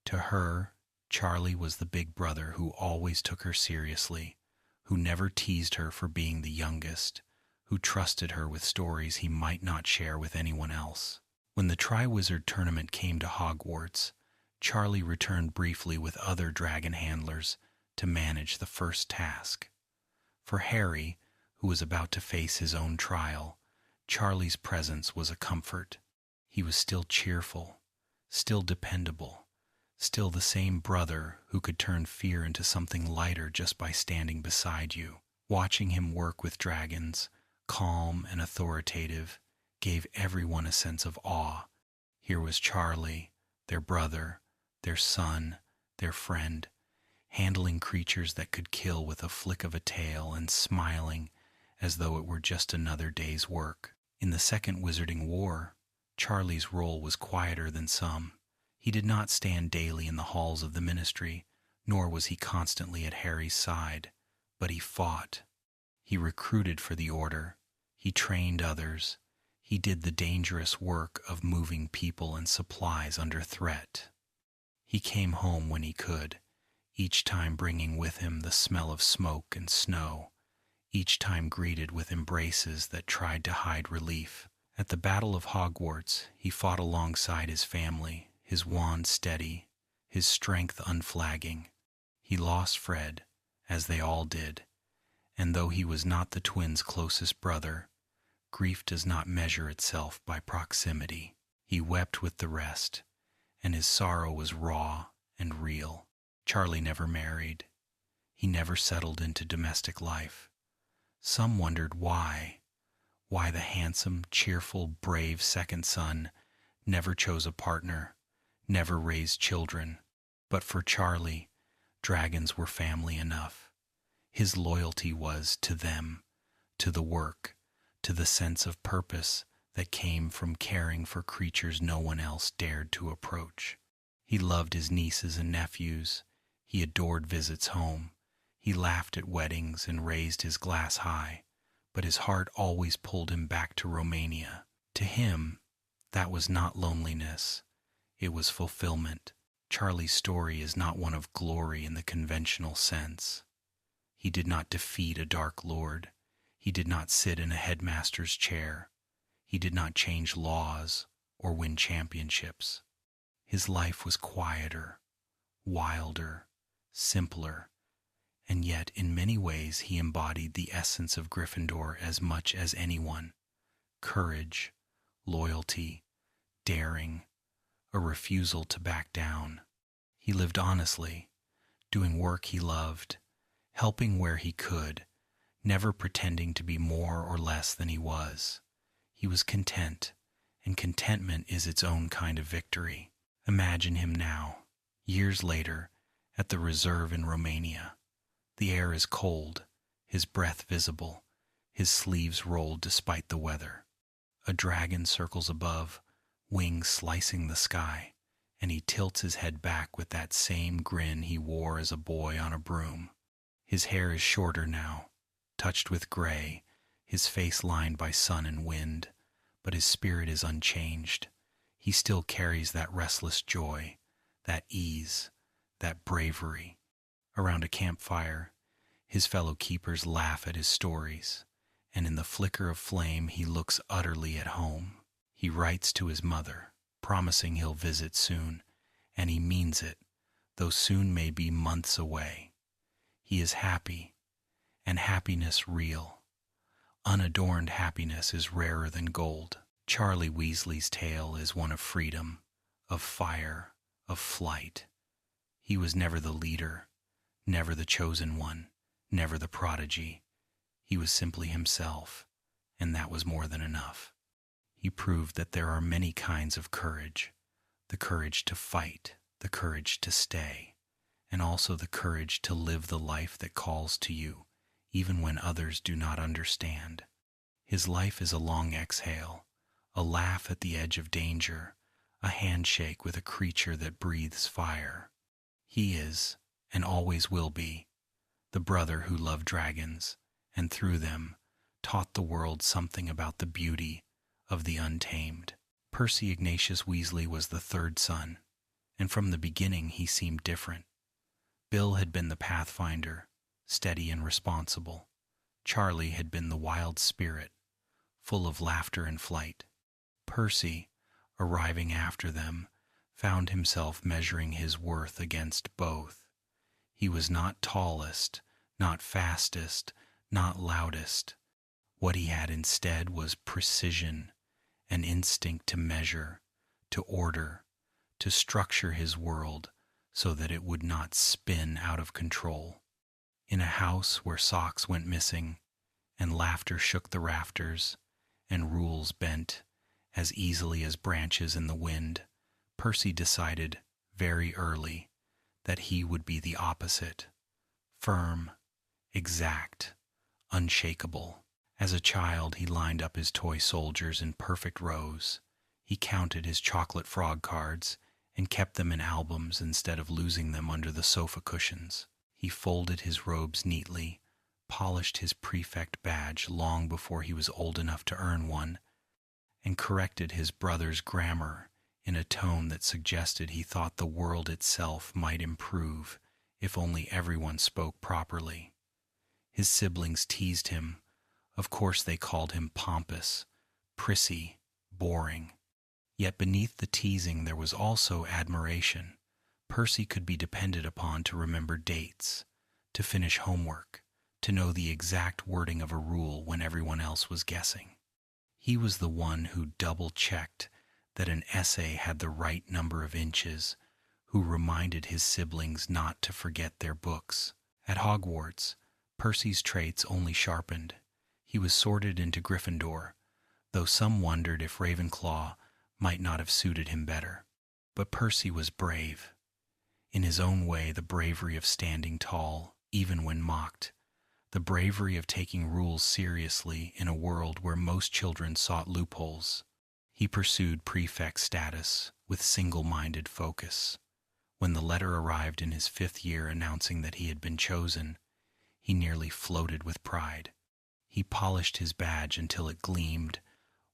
To her, Charlie was the big brother who always took her seriously, who never teased her for being the youngest, who trusted her with stories he might not share with anyone else. When the Triwizard Tournament came to Hogwarts, Charlie returned briefly with other dragon handlers to manage the first task. For Harry, who was about to face his own trial, Charlie's presence was a comfort. He was still cheerful, still dependable, still the same brother who could turn fear into something lighter just by standing beside you. Watching him work with dragons, calm and authoritative, gave everyone a sense of awe. Here was Charlie, their brother, their son, their friend, handling creatures that could kill with a flick of a tail and smiling as though it were just another day's work. In the Second Wizarding War, Charlie's role was quieter than some. He did not stand daily in the halls of the Ministry, nor was he constantly at Harry's side, but he fought. He recruited for the Order. He trained others. He did the dangerous work of moving people and supplies under threat. He came home when he could, each time bringing with him the smell of smoke and snow, each time greeted with embraces that tried to hide relief. At the Battle of Hogwarts, he fought alongside his family, his wand steady, his strength unflagging. He lost Fred, as they all did, and though he was not the twins' closest brother, grief does not measure itself by proximity. He wept with the rest, and his sorrow was raw and real. Charlie never married. He never settled into domestic life. Some wondered why the handsome, cheerful, brave second son never chose a partner, never raised children. But for Charlie, dragons were family enough. His loyalty was to them, to the work, to the sense of purpose that came from caring for creatures no one else dared to approach. He loved his nieces and nephews. He adored visits home. He laughed at weddings and raised his glass high, but his heart always pulled him back to Romania. To him, that was not loneliness. It was fulfillment. Charlie's story is not one of glory in the conventional sense. He did not defeat a Dark Lord. He did not sit in a headmaster's chair. He did not change laws or win championships. His life was quieter, wilder, simpler, and yet in many ways he embodied the essence of Gryffindor as much as anyone. Courage, loyalty, daring, a refusal to back down. He lived honestly, doing work he loved, helping where he could, never pretending to be more or less than he was. He was content, and contentment is its own kind of victory. Imagine him now. Years later, at the reserve in Romania, the air is cold, his breath visible, his sleeves rolled despite the weather. A dragon circles above, wings slicing the sky, and he tilts his head back with that same grin he wore as a boy on a broom. His hair is shorter now, touched with gray, his face lined by sun and wind, but his spirit is unchanged. He still carries that restless joy, that ease, that bravery. Around a campfire, his fellow keepers laugh at his stories, and in the flicker of flame he looks utterly at home. He writes to his mother, promising he'll visit soon, and he means it, though soon may be months away. He is happy, and happiness real. Unadorned happiness is rarer than gold. Charlie Weasley's tale is one of freedom, of fire, of flight. He was never the leader, never the chosen one, never the prodigy. He was simply himself, and that was more than enough. He proved that there are many kinds of courage: the courage to fight, the courage to stay, and also the courage to live the life that calls to you, even when others do not understand. His life is a long exhale, a laugh at the edge of danger, a handshake with a creature that breathes fire. He is, and always will be, the brother who loved dragons, and through them taught the world something about the beauty of the untamed. Percy Ignatius Weasley was the third son, and from the beginning he seemed different. Bill had been the pathfinder, steady and responsible. Charlie had been the wild spirit, full of laughter and flight. Percy, arriving after them, found himself measuring his worth against both. He was not tallest, not fastest, not loudest. What he had instead was precision, an instinct to measure, to order, to structure his world so that it would not spin out of control. In a house where socks went missing, and laughter shook the rafters, and rules bent as easily as branches in the wind, Percy decided very early that he would be the opposite: firm, exact, unshakable. As a child, he lined up his toy soldiers in perfect rows. He counted his chocolate frog cards and kept them in albums instead of losing them under the sofa cushions. He folded his robes neatly, polished his prefect badge long before he was old enough to earn one, and corrected his brother's grammar in a tone that suggested he thought the world itself might improve if only everyone spoke properly. His siblings teased him. Of course they called him pompous, prissy, boring. Yet beneath the teasing there was also admiration. Percy could be depended upon to remember dates, to finish homework, to know the exact wording of a rule when everyone else was guessing. He was the one who double-checked that an essay had the right number of inches, who reminded his siblings not to forget their books. At Hogwarts, Percy's traits only sharpened. He was sorted into Gryffindor, though some wondered if Ravenclaw might not have suited him better. But Percy was brave. In his own way, the bravery of standing tall, even when mocked, the bravery of taking rules seriously in a world where most children sought loopholes. He pursued prefect status with single-minded focus. When the letter arrived in his 5th year announcing that he had been chosen, he nearly floated with pride. He polished his badge until it gleamed,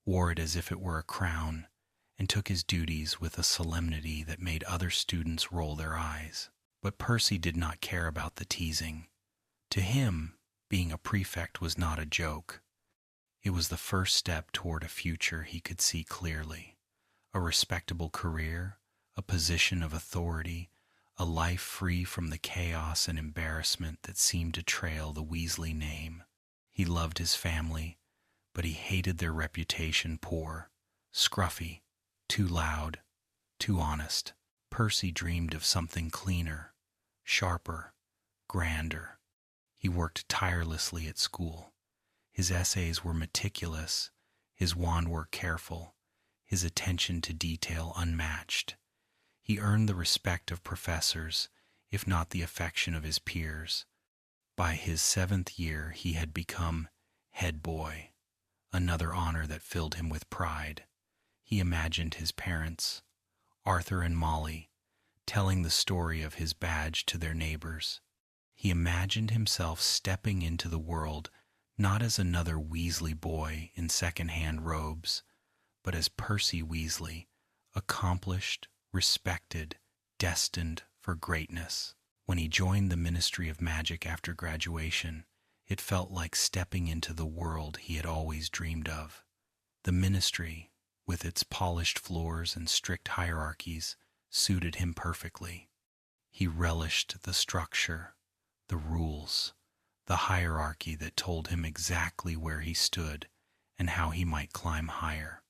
wore it as if it were a crown, and took his duties with a solemnity that made other students roll their eyes. But Percy did not care about the teasing. To him, being a prefect was not a joke. It was the first step toward a future he could see clearly: a respectable career, a position of authority, a life free from the chaos and embarrassment that seemed to trail the Weasley name. He loved his family, but he hated their reputation: poor, scruffy, too loud, too honest. Percy dreamed of something cleaner, sharper, grander. He worked tirelessly at school. His essays were meticulous, his wand work careful, his attention to detail unmatched. He earned the respect of professors, if not the affection of his peers. By his 7th year he had become head boy, another honor that filled him with pride. He imagined his parents, Arthur and Molly, telling the story of his badge to their neighbors. He imagined himself stepping into the world not as another Weasley boy in second-hand robes, but as Percy Weasley, accomplished, respected, destined for greatness. When he joined the Ministry of Magic after graduation, it felt like stepping into the world he had always dreamed of. The ministry, with its polished floors and strict hierarchies, suited him perfectly. He relished the structure, the rules, the hierarchy that told him exactly where he stood and how he might climb higher.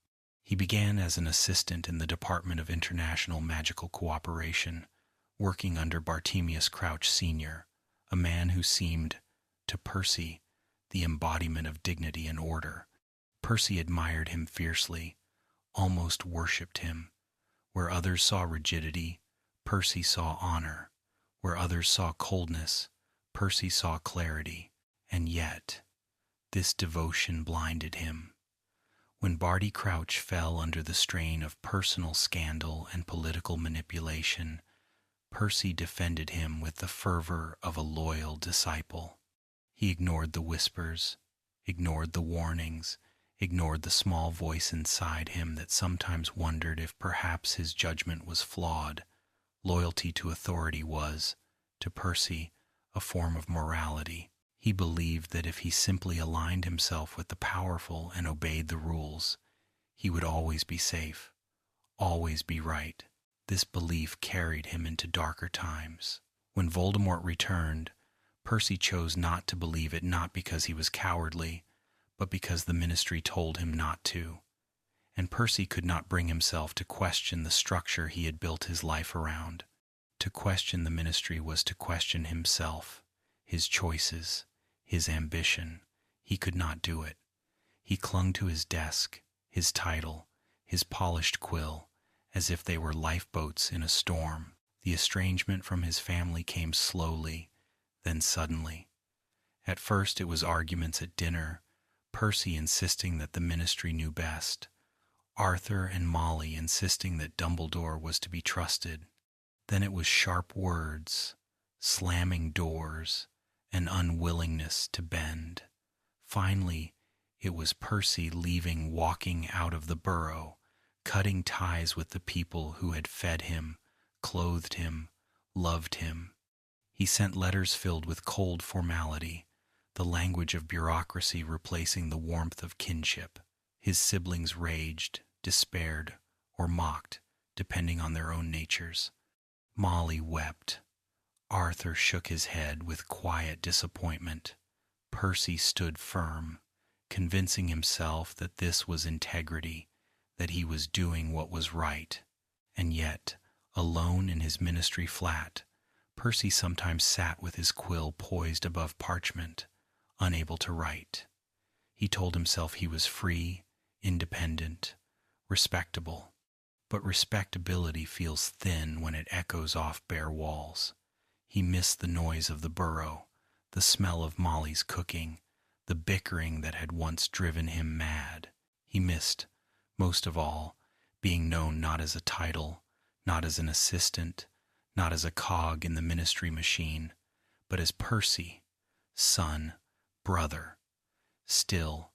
He began as an assistant in the Department of International Magical Cooperation, working under Bartemius Crouch Sr., a man who seemed, to Percy, the embodiment of dignity and order. Percy admired him fiercely, almost worshipped him. Where others saw rigidity, Percy saw honor. Where others saw coldness, Percy saw clarity. And yet, this devotion blinded him. When Barty Crouch fell under the strain of personal scandal and political manipulation, Percy defended him with the fervor of a loyal disciple. He ignored the whispers, ignored the warnings, ignored the small voice inside him that sometimes wondered if perhaps his judgment was flawed. Loyalty to authority was, to Percy, a form of morality. He believed that if he simply aligned himself with the powerful and obeyed the rules, he would always be safe, always be right. This belief carried him into darker times. When Voldemort returned, Percy chose not to believe it, not because he was cowardly, but because the ministry told him not to. And Percy could not bring himself to question the structure he had built his life around. To question the ministry was to question himself, his choices, his ambition. He could not do it. He clung to his desk, his title, his polished quill, as if they were lifeboats in a storm. The estrangement from his family came slowly, then suddenly. At first it was arguments at dinner, Percy insisting that the ministry knew best, Arthur and Molly insisting that Dumbledore was to be trusted. Then it was sharp words, slamming doors, an unwillingness to bend. Finally, it was Percy leaving, walking out of the Burrow, cutting ties with the people who had fed him, clothed him, loved him. He sent letters filled with cold formality, the language of bureaucracy replacing the warmth of kinship. His siblings raged, despaired, or mocked, depending on their own natures. Molly wept. Arthur shook his head with quiet disappointment. Percy stood firm, convincing himself that this was integrity, that he was doing what was right. And yet, alone in his ministry flat, Percy sometimes sat with his quill poised above parchment, unable to write. He told himself he was free, independent, respectable. But respectability feels thin when it echoes off bare walls. He missed the noise of the Burrow, the smell of Molly's cooking, the bickering that had once driven him mad. He missed, most of all, being known not as a title, not as an assistant, not as a cog in the ministry machine, but as Percy, son, brother. Still,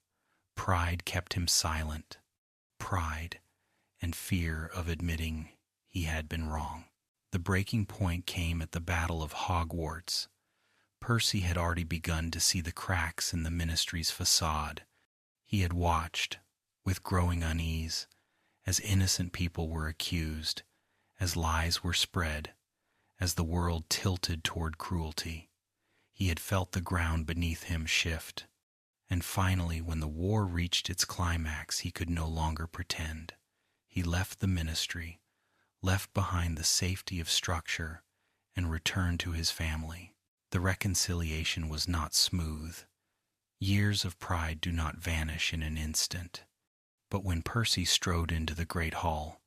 pride kept him silent. Pride and fear of admitting he had been wrong. The breaking point came at the Battle of Hogwarts. Percy had already begun to see the cracks in the ministry's facade. He had watched, with growing unease, as innocent people were accused, as lies were spread, as the world tilted toward cruelty. He had felt the ground beneath him shift. And finally, when the war reached its climax, he could no longer pretend. He left the ministry, left behind the safety of structure, and returned to his family. The reconciliation was not smooth. Years of pride do not vanish in an instant. But when Percy strode into the great hall,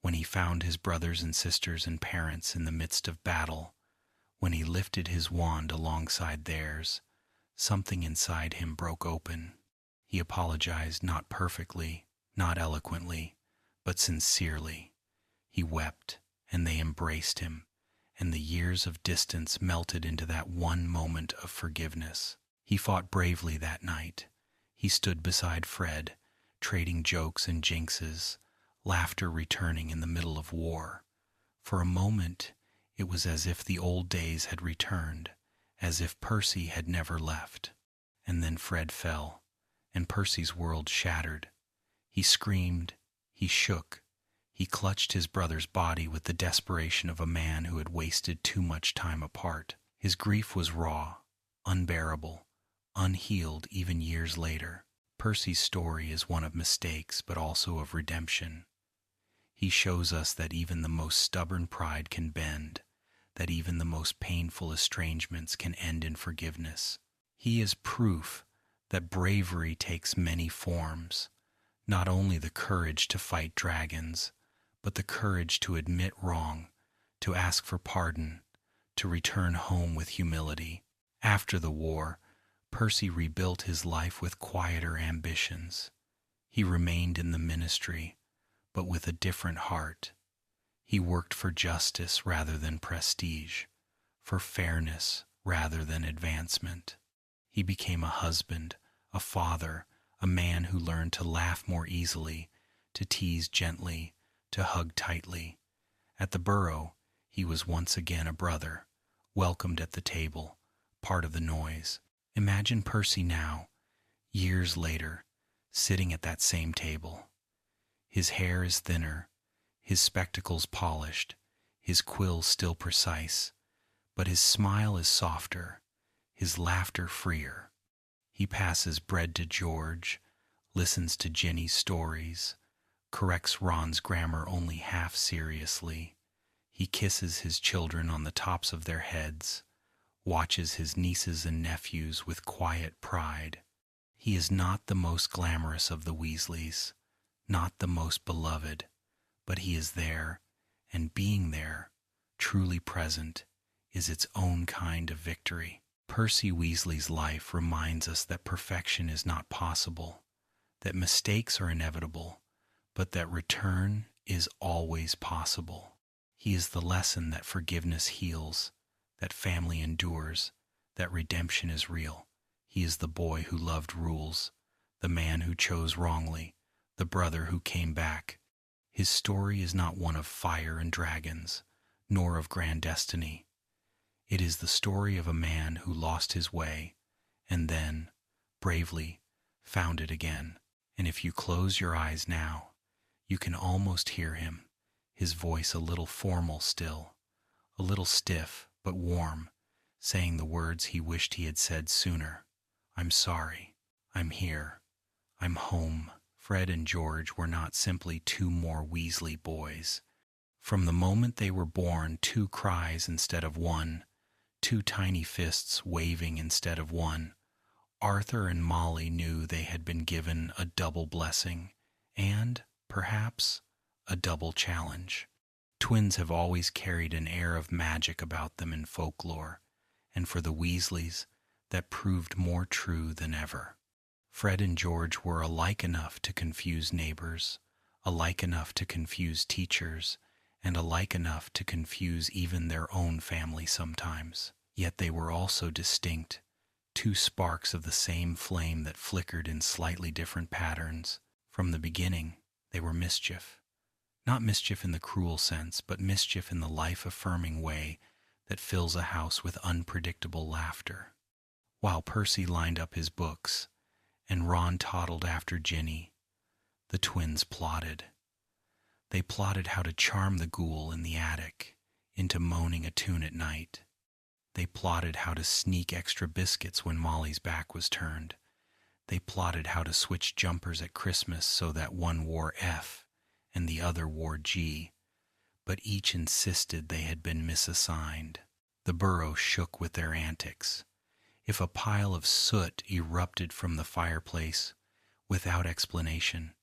when he found his brothers and sisters and parents in the midst of battle, when he lifted his wand alongside theirs, something inside him broke open. He apologized not perfectly, not eloquently, but sincerely. He wept, and they embraced him, and the years of distance melted into that one moment of forgiveness. He fought bravely that night. He stood beside Fred, trading jokes and jinxes, laughter returning in the middle of war. For a moment, it was as if the old days had returned, as if Percy had never left. And then Fred fell, and Percy's world shattered. He screamed, he shook, he clutched his brother's body with the desperation of a man who had wasted too much time apart. His grief was raw, unbearable, unhealed even years later. Percy's story is one of mistakes, but also of redemption. He shows us that even the most stubborn pride can bend, that even the most painful estrangements can end in forgiveness. He is proof that bravery takes many forms, not only the courage to fight dragons, but the courage to admit wrong, to ask for pardon, to return home with humility. After the war, Percy rebuilt his life with quieter ambitions. He remained in the ministry, but with a different heart. He worked for justice rather than prestige, for fairness rather than advancement. He became a husband, a father, a man who learned to laugh more easily, to tease gently, to hug tightly. At the Burrow, he was once again a brother, welcomed at the table, part of the noise. Imagine Percy now, years later, sitting at that same table. His hair is thinner, his spectacles polished, his quill still precise, but his smile is softer, his laughter freer. He passes bread to George, listens to Ginny's stories, corrects Ron's grammar only half seriously. He kisses his children on the tops of their heads, watches his nieces and nephews with quiet pride. He is not the most glamorous of the Weasleys, not the most beloved, but he is there, and being there, truly present, is its own kind of victory. Percy Weasley's life reminds us that perfection is not possible, that mistakes are inevitable, but that return is always possible. He is the lesson that forgiveness heals, that family endures, that redemption is real. He is the boy who loved rules, the man who chose wrongly, the brother who came back. His story is not one of fire and dragons, nor of grand destiny. It is the story of a man who lost his way, and then, bravely, found it again. And if you close your eyes now, you can almost hear him, his voice a little formal still, a little stiff but warm, saying the words he wished he had said sooner. I'm sorry. I'm here. I'm home. Fred and George were not simply two more Weasley boys. From the moment they were born, two cries instead of one, two tiny fists waving instead of one. Arthur and Molly knew they had been given a double blessing and, perhaps, a double challenge. Twins have always carried an air of magic about them in folklore, and for the Weasleys, that proved more true than ever. Fred and George were alike enough to confuse neighbors, alike enough to confuse teachers, and alike enough to confuse even their own family sometimes. Yet they were also distinct, two sparks of the same flame that flickered in slightly different patterns. From the beginning, they were mischief. Not mischief in the cruel sense, but mischief in the life-affirming way that fills a house with unpredictable laughter. While Percy lined up his books, and Ron toddled after Ginny, the twins plotted. They plotted how to charm the ghoul in the attic into moaning a tune at night. They plotted how to sneak extra biscuits when Molly's back was turned. They plotted how to switch jumpers at Christmas so that one wore F and the other wore G, but each insisted they had been misassigned. The Burrow shook with their antics. If a pile of soot erupted from the fireplace without explanation,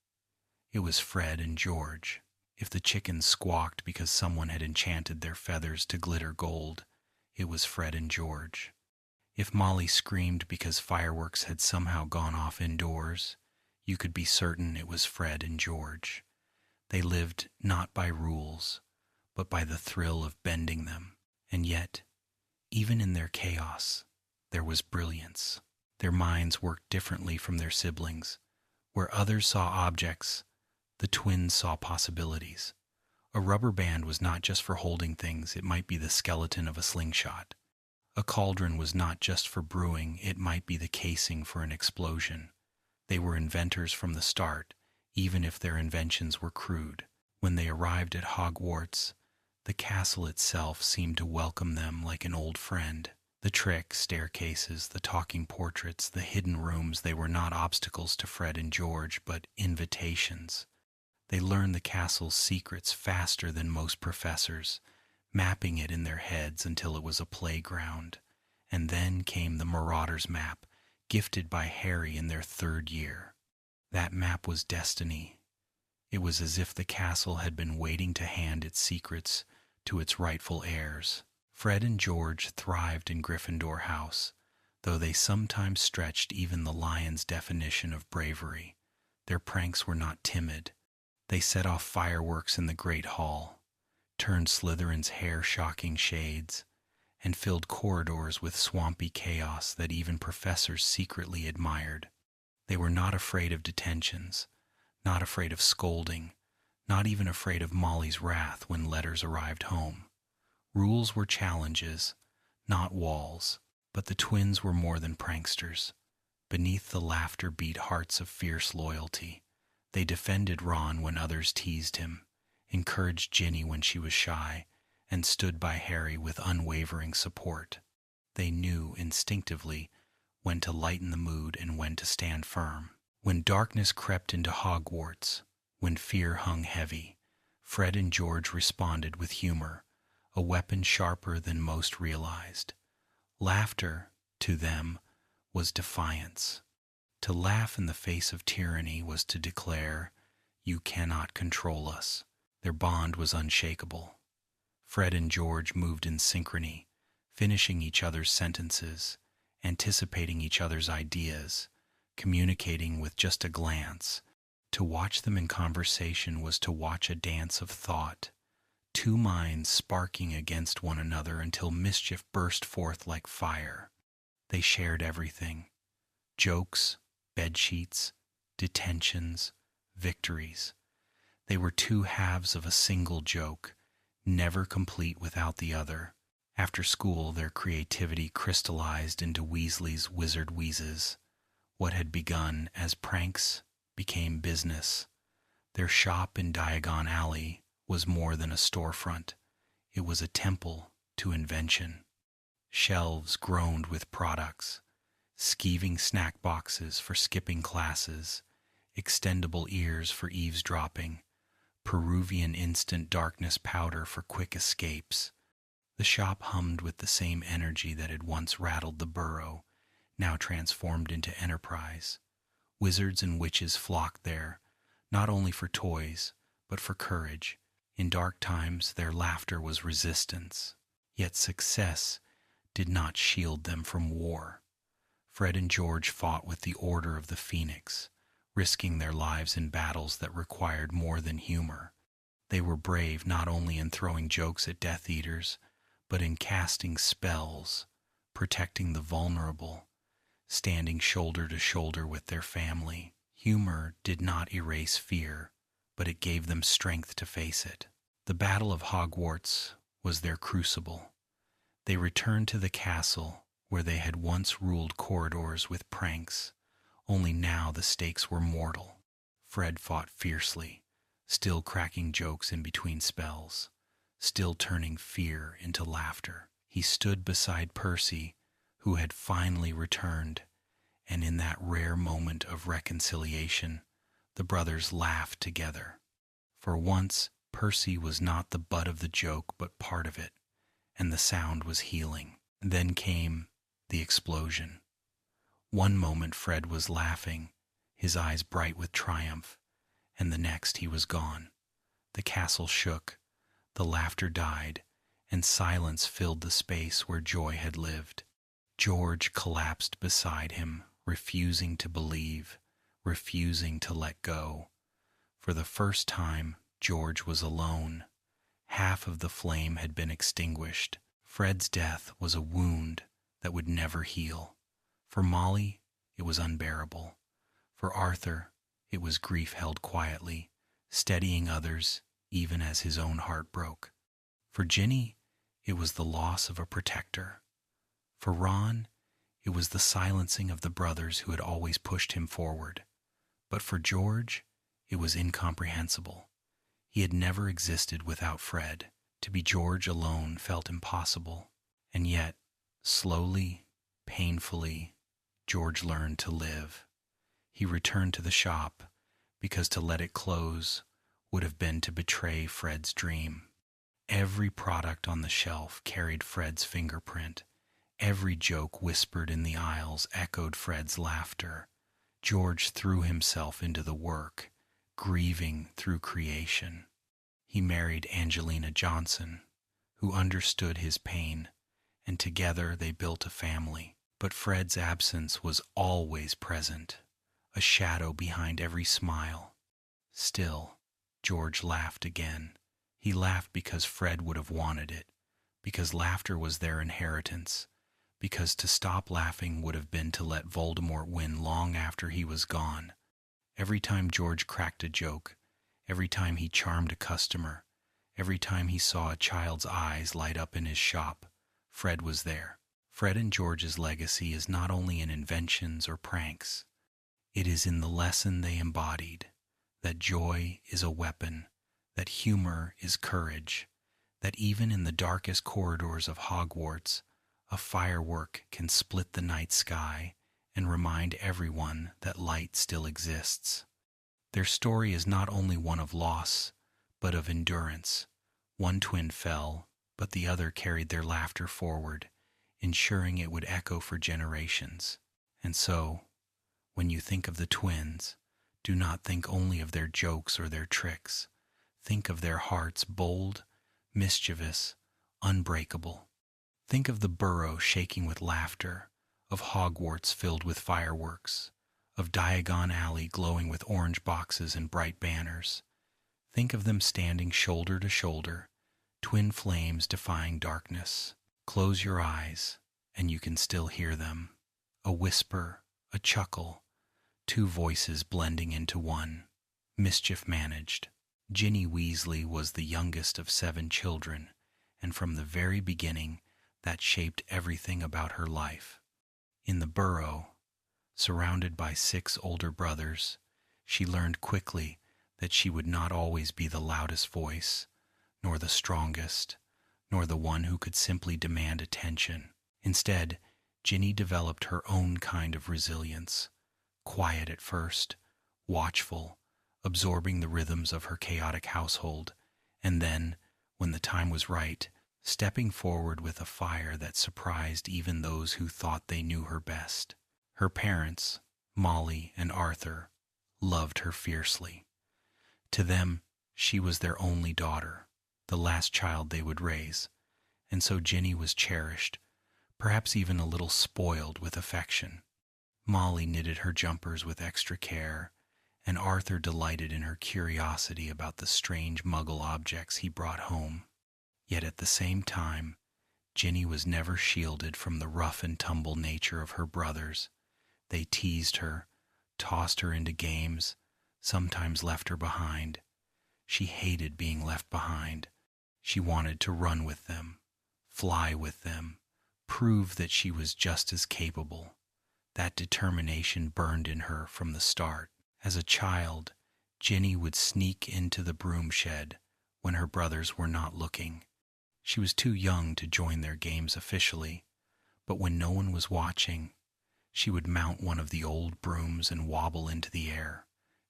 it was Fred and George. If the chickens squawked because someone had enchanted their feathers to glitter gold, it was Fred and George. If Molly screamed because fireworks had somehow gone off indoors, you could be certain it was Fred and George. They lived not by rules, but by the thrill of bending them. And yet, even in their chaos, there was brilliance. Their minds worked differently from their siblings. Where others saw objects, the twins saw possibilities. A rubber band was not just for holding things, it might be the skeleton of a slingshot. A cauldron was not just for brewing, it might be the casing for an explosion. They were inventors from the start, even if their inventions were crude. When they arrived at Hogwarts, the castle itself seemed to welcome them like an old friend. The tricks, staircases, the talking portraits, the hidden rooms, they were not obstacles to Fred and George, but invitations. They learned the castle's secrets faster than most professors, mapping it in their heads until it was a playground. And then came the Marauder's map, gifted by Harry in their 3rd year. That map was destiny. It was as if the castle had been waiting to hand its secrets to its rightful heirs. Fred and George thrived in Gryffindor House, though they sometimes stretched even the lion's definition of bravery. Their pranks were not timid. They set off fireworks in the Great Hall, turned Slytherin's hair-shocking shades, and filled corridors with swampy chaos that even professors secretly admired. They were not afraid of detentions, not afraid of scolding, not even afraid of Molly's wrath when letters arrived home. Rules were challenges, not walls, but the twins were more than pranksters. Beneath the laughter beat hearts of fierce loyalty. They defended Ron when others teased him, encouraged Ginny when she was shy, and stood by Harry with unwavering support. They knew instinctively when to lighten the mood and when to stand firm. When darkness crept into Hogwarts, when fear hung heavy, Fred and George responded with humor, a weapon sharper than most realized. Laughter, to them, was defiance. To laugh in the face of tyranny was to declare, "You cannot control us." Their bond was unshakable. Fred and George moved in synchrony, finishing each other's sentences, anticipating each other's ideas, communicating with just a glance. To watch them in conversation was to watch a dance of thought, 2 minds sparking against one another until mischief burst forth like fire. They shared everything: jokes, bedsheets, detentions, victories. They were 2 halves of a single joke, never complete without the other. After school, their creativity crystallized into Weasley's Wizard Wheezes. What had begun as pranks became business. Their shop in Diagon Alley was more than a storefront. It was a temple to invention. Shelves groaned with products, skeeving snack boxes for skipping classes, extendable ears for eavesdropping, Peruvian instant darkness powder for quick escapes. The shop hummed with the same energy that had once rattled the Burrow, now transformed into enterprise. Wizards and witches flocked there, not only for toys, but for courage. In dark times, their laughter was resistance. Yet success did not shield them from war. Fred and George fought with the Order of the Phoenix, risking their lives in battles that required more than humor. They were brave not only in throwing jokes at Death Eaters, but in casting spells, protecting the vulnerable, standing shoulder to shoulder with their family. Humor did not erase fear, but it gave them strength to face it. The Battle of Hogwarts was their crucible. They returned to the castle where they had once ruled corridors with pranks, only now the stakes were mortal. Fred fought fiercely, still cracking jokes in between spells, still turning fear into laughter. He stood beside Percy, who had finally returned, and in that rare moment of reconciliation, the brothers laughed together. For once, Percy was not the butt of the joke but part of it, and the sound was healing. Then came the explosion. One moment Fred was laughing, his eyes bright with triumph, and the next he was gone. The castle shook, the laughter died, and silence filled the space where joy had lived. George collapsed beside him, refusing to believe, refusing to let go. For the first time, George was alone. Half of the flame had been extinguished. Fred's death was a wound that would never heal. For Molly, it was unbearable. For Arthur, it was grief held quietly, steadying others even as his own heart broke. For Ginny, it was the loss of a protector. For Ron, it was the silencing of the brothers who had always pushed him forward. But for George, it was incomprehensible. He had never existed without Fred. To be George alone felt impossible. And yet, slowly, painfully, George learned to live. He returned to the shop, because to let it close would have been to betray Fred's dream. Every product on the shelf carried Fred's fingerprint. Every joke whispered in the aisles echoed Fred's laughter. George threw himself into the work, grieving through creation. He married Angelina Johnson, who understood his pain, and together they built a family. But Fred's absence was always present, a shadow behind every smile. Still, George laughed again. He laughed because Fred would have wanted it, because laughter was their inheritance, because to stop laughing would have been to let Voldemort win long after he was gone. Every time George cracked a joke, every time he charmed a customer, every time he saw a child's eyes light up in his shop, Fred was there. Fred and George's legacy is not only in inventions or pranks, it is in the lesson they embodied, that joy is a weapon, that humor is courage, that even in the darkest corridors of Hogwarts, a firework can split the night sky and remind everyone that light still exists. Their story is not only one of loss, but of endurance. One twin fell, but the other carried their laughter forward, ensuring it would echo for generations. And so, when you think of the twins, do not think only of their jokes or their tricks. Think of their hearts bold, mischievous, unbreakable. Think of the Burrow shaking with laughter, of Hogwarts filled with fireworks, of Diagon Alley glowing with orange boxes and bright banners. Think of them standing shoulder to shoulder, twin flames defying darkness. Close your eyes, and you can still hear them. A whisper, a chuckle, two voices blending into one. Mischief managed. Ginny Weasley was the youngest of 7 children, and from the very beginning, that shaped everything about her life. In the Burrow, surrounded by 6 older brothers, she learned quickly that she would not always be the loudest voice, nor the strongest, nor the one who could simply demand attention. Instead, Ginny developed her own kind of resilience, quiet at first, watchful, absorbing the rhythms of her chaotic household, and then, when the time was right, stepping forward with a fire that surprised even those who thought they knew her best. Her parents, Molly and Arthur, loved her fiercely. To them, she was their only daughter, the last child they would raise, and so Ginny was cherished, perhaps even a little spoiled with affection. Molly knitted her jumpers with extra care, and Arthur delighted in her curiosity about the strange Muggle objects he brought home. Yet at the same time, Ginny was never shielded from the rough and tumble nature of her brothers. They teased her, tossed her into games, sometimes left her behind. She hated being left behind. She wanted to run with them, fly with them, prove that she was just as capable. That determination burned in her from the start. As a child, Ginny would sneak into the broom shed when her brothers were not looking. She was too young to join their games officially, but when no one was watching, she would mount one of the old brooms and wobble into the air,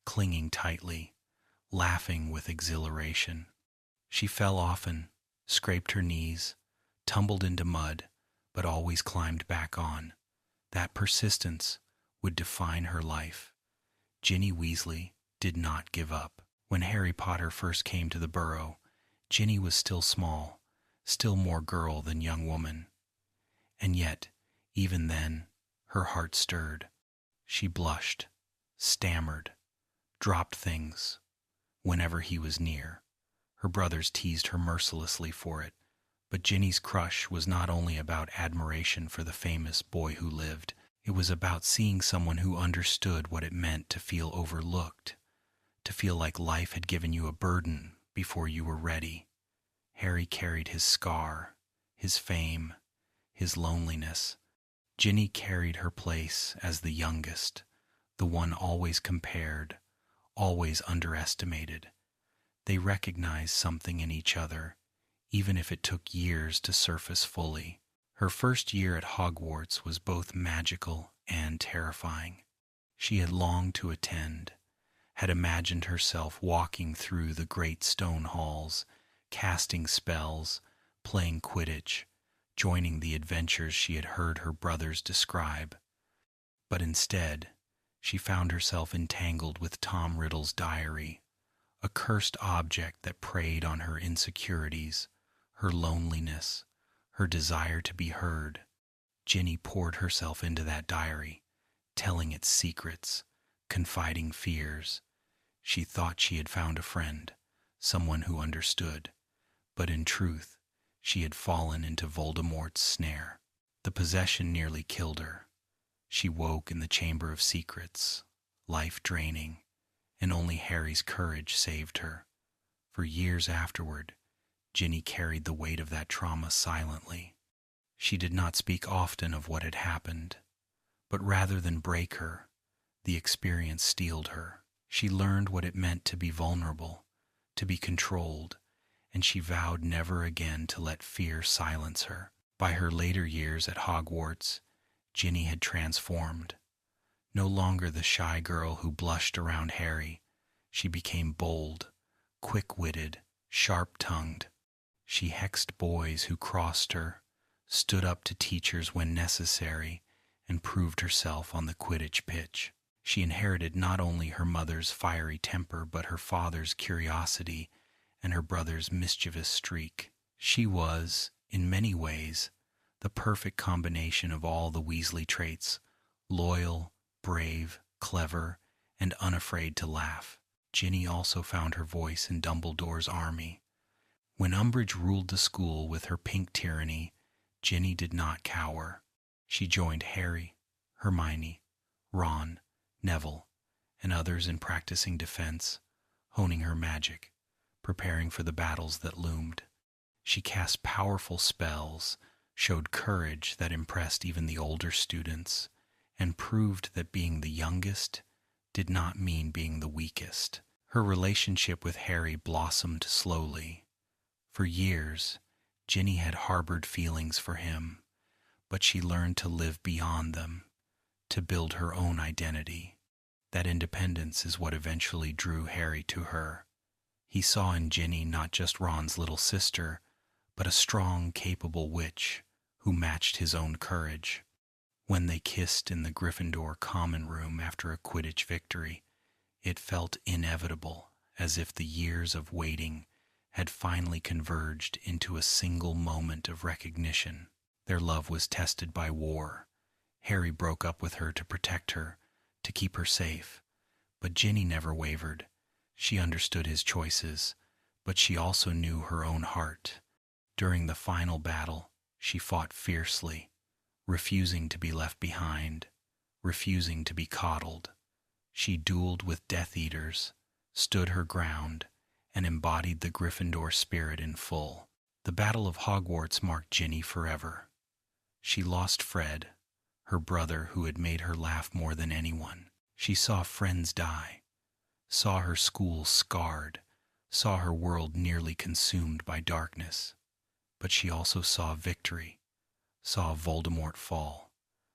clinging tightly, laughing with exhilaration. She fell often, scraped her knees, tumbled into mud, but always climbed back on. That persistence would define her life. Ginny Weasley did not give up. When Harry Potter first came to the Burrow, Ginny was still small, still more girl than young woman. And yet, even then, her heart stirred. She blushed, stammered, dropped things whenever he was near. Her brothers teased her mercilessly for it, but Ginny's crush was not only about admiration for the famous boy who lived. It was about seeing someone who understood what it meant to feel overlooked, to feel like life had given you a burden before you were ready. Harry carried his scar, his fame, his loneliness. Ginny carried her place as the youngest, the one always compared, always underestimated. They recognized something in each other, even if it took years to surface fully. Her first year at Hogwarts was both magical and terrifying. She had longed to attend, had imagined herself walking through the great stone halls, casting spells, playing Quidditch, joining the adventures she had heard her brothers describe. But instead, she found herself entangled with Tom Riddle's diary, a cursed object that preyed on her insecurities, her loneliness, her desire to be heard. Ginny poured herself into that diary, telling its secrets, confiding fears. She thought she had found a friend, someone who understood, but in truth, she had fallen into Voldemort's snare. The possession nearly killed her. She woke in the Chamber of Secrets, life-draining, and only Harry's courage saved her. For years afterward, Ginny carried the weight of that trauma silently. She did not speak often of what had happened, but rather than break her, the experience steeled her. She learned what it meant to be vulnerable, to be controlled, and she vowed never again to let fear silence her. By her later years at Hogwarts, Ginny had transformed. No longer the shy girl who blushed around Harry, she became bold, quick-witted, sharp-tongued. She hexed boys who crossed her, stood up to teachers when necessary, and proved herself on the Quidditch pitch. She inherited not only her mother's fiery temper but her father's curiosity and her brother's mischievous streak. She was, in many ways, the perfect combination of all the Weasley traits: loyal, brave, clever, and unafraid to laugh. Ginny also found her voice in Dumbledore's army. When Umbridge ruled the school with her pink tyranny, Ginny did not cower. She joined Harry, Hermione, Ron, Neville, and others in practicing defense, honing her magic, preparing for the battles that loomed. She cast powerful spells, showed courage that impressed even the older students, and proved that being the youngest did not mean being the weakest. Her relationship with Harry blossomed slowly. For years, Ginny had harbored feelings for him, but she learned to live beyond them, to build her own identity. That independence is what eventually drew Harry to her. He saw in Ginny not just Ron's little sister, but a strong, capable witch who matched his own courage. When they kissed in the Gryffindor common room after a Quidditch victory, it felt inevitable, as if the years of waiting had finally converged into a single moment of recognition. Their love was tested by war. Harry broke up with her to protect her, to keep her safe. But Ginny never wavered. She understood his choices, but she also knew her own heart. During the final battle, she fought fiercely, refusing to be left behind, refusing to be coddled. She dueled with Death Eaters, stood her ground, and embodied the Gryffindor spirit in full. The Battle of Hogwarts marked Ginny forever. She lost Fred, her brother who had made her laugh more than anyone. She saw friends die, saw her school scarred, saw her world nearly consumed by darkness. But she also saw victory, saw Voldemort fall,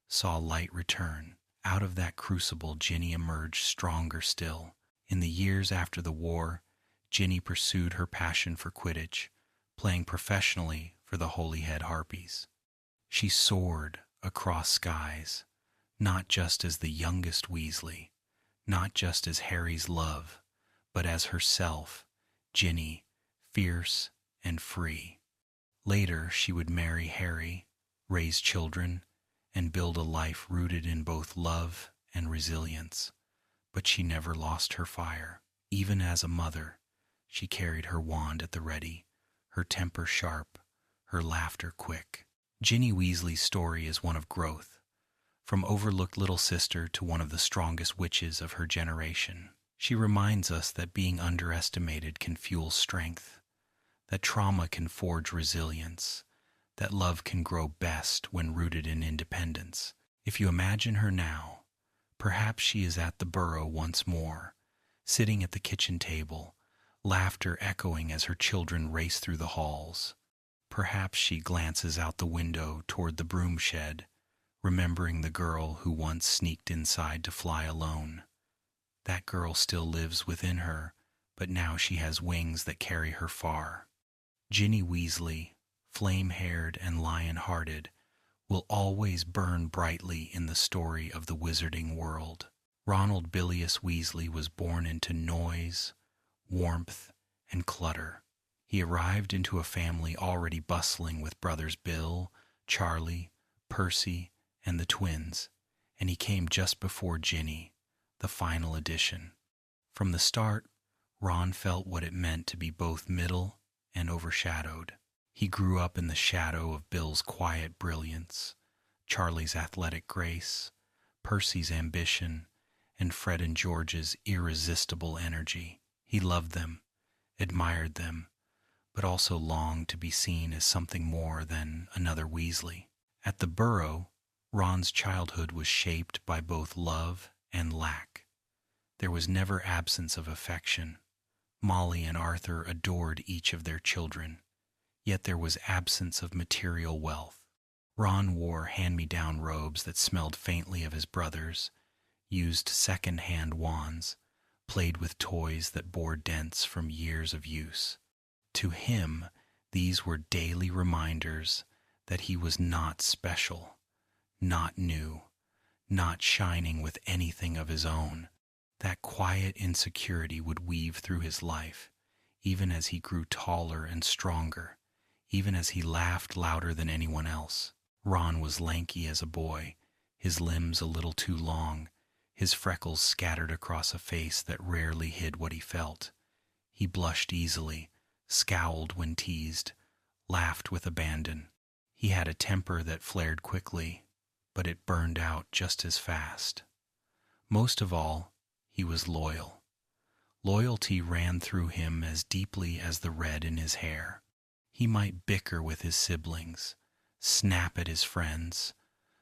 saw light return. Out of that crucible, Ginny emerged stronger still. In the years after the war, Ginny pursued her passion for Quidditch, playing professionally for the Holyhead Harpies. She soared across skies, not just as the youngest Weasley, not just as Harry's love, but as herself, Ginny, fierce and free. Later, she would marry Harry, raise children, and build a life rooted in both love and resilience. But she never lost her fire. Even as a mother, she carried her wand at the ready, her temper sharp, her laughter quick. Ginny Weasley's story is one of growth, from overlooked little sister to one of the strongest witches of her generation. She reminds us that being underestimated can fuel strength, that trauma can forge resilience, that love can grow best when rooted in independence. If you imagine her now, perhaps she is at the Burrow once more, sitting at the kitchen table, laughter echoing as her children race through the halls. Perhaps she glances out the window toward the broom shed, remembering the girl who once sneaked inside to fly alone. That girl still lives within her, but now she has wings that carry her far. Ginny Weasley, flame-haired and lion-hearted, will always burn brightly in the story of the wizarding world. Ronald Bilious Weasley was born into noise, warmth, and clutter. He arrived into a family already bustling with brothers Bill, Charlie, Percy, and the twins, and he came just before Ginny, the final addition. From the start, Ron felt what it meant to be both middle and overshadowed. He grew up in the shadow of Bill's quiet brilliance, Charlie's athletic grace, Percy's ambition, and Fred and George's irresistible energy. He loved them, admired them, but also longed to be seen as something more than another Weasley. At the Burrow, Ron's childhood was shaped by both love and lack. There was never absence of affection. Molly and Arthur adored each of their children, yet there was absence of material wealth. Ron wore hand-me-down robes that smelled faintly of his brothers, used second-hand wands, played with toys that bore dents from years of use. To him, these were daily reminders that he was not special, not new, not shining with anything of his own. That quiet insecurity would weave through his life, even as he grew taller and stronger, even as he laughed louder than anyone else. Ron was lanky as a boy, his limbs a little too long, his freckles scattered across a face that rarely hid what he felt. He blushed easily, scowled when teased, laughed with abandon. He had a temper that flared quickly, but it burned out just as fast. Most of all, he was loyal. Loyalty ran through him as deeply as the red in his hair. He might bicker with his siblings, snap at his friends,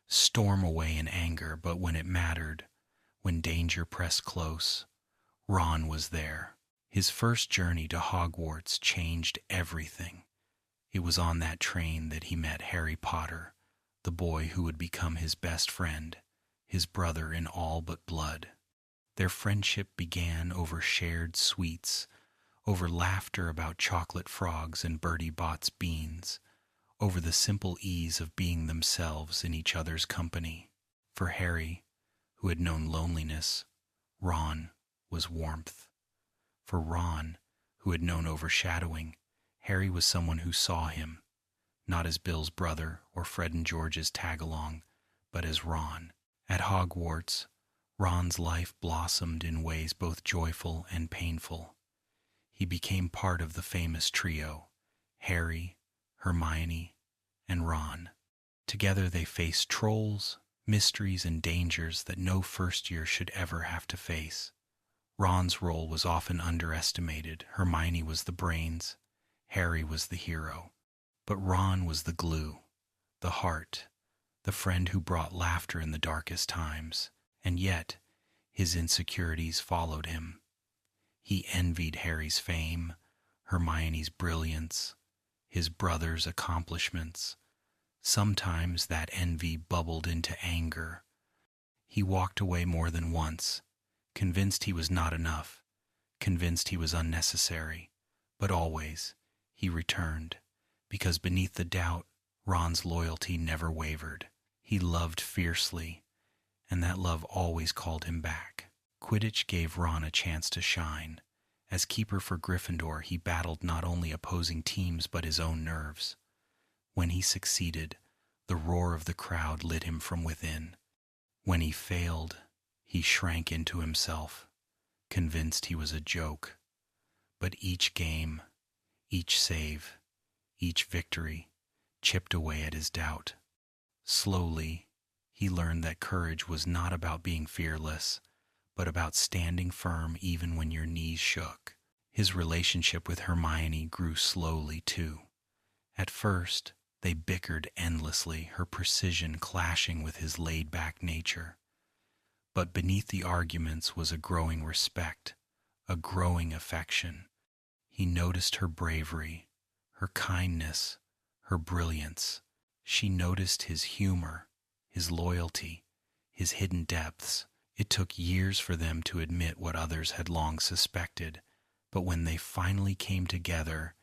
storm away in anger, but when it mattered, when danger pressed close, Ron was there. His first journey to Hogwarts changed everything. It was on that train that he met Harry Potter, the boy who would become his best friend, his brother in all but blood. Their friendship began over shared sweets, over laughter about chocolate frogs and Bertie Bott's beans, over the simple ease of being themselves in each other's company. For Harry, who had known loneliness, Ron was warmth. For Ron, who had known overshadowing, Harry was someone who saw him, not as Bill's brother or Fred and George's tag-along, but as Ron. At Hogwarts, Ron's life blossomed in ways both joyful and painful. He became part of the famous trio, Harry, Hermione, and Ron. Together they faced trolls, mysteries, and dangers that no first year should ever have to face. Ron's role was often underestimated. Hermione was the brains, Harry was the hero. But Ron was the glue, the heart, the friend who brought laughter in the darkest times. And yet, his insecurities followed him. He envied Harry's fame, Hermione's brilliance, his brother's accomplishments. Sometimes that envy bubbled into anger. He walked away more than once, convinced he was not enough, convinced he was unnecessary. But always, he returned, because beneath the doubt, Ron's loyalty never wavered. He loved fiercely, and that love always called him back. Quidditch gave Ron a chance to shine, As keeper for Gryffindor, he battled not only opposing teams but his own nerves. When he succeeded, the roar of the crowd lit him from within. When he failed, he shrank into himself, convinced he was a joke. But each game, each save, each victory chipped away at his doubt. Slowly, he learned that courage was not about being fearless, but about standing firm even when your knees shook. His relationship with Hermione grew slowly, too. At first, they bickered endlessly, her precision clashing with his laid-back nature. But beneath the arguments was a growing respect, a growing affection. He noticed her bravery, her kindness, her brilliance. She noticed his humor, his loyalty, his hidden depths. It took years for them to admit what others had long suspected, but when they finally came together,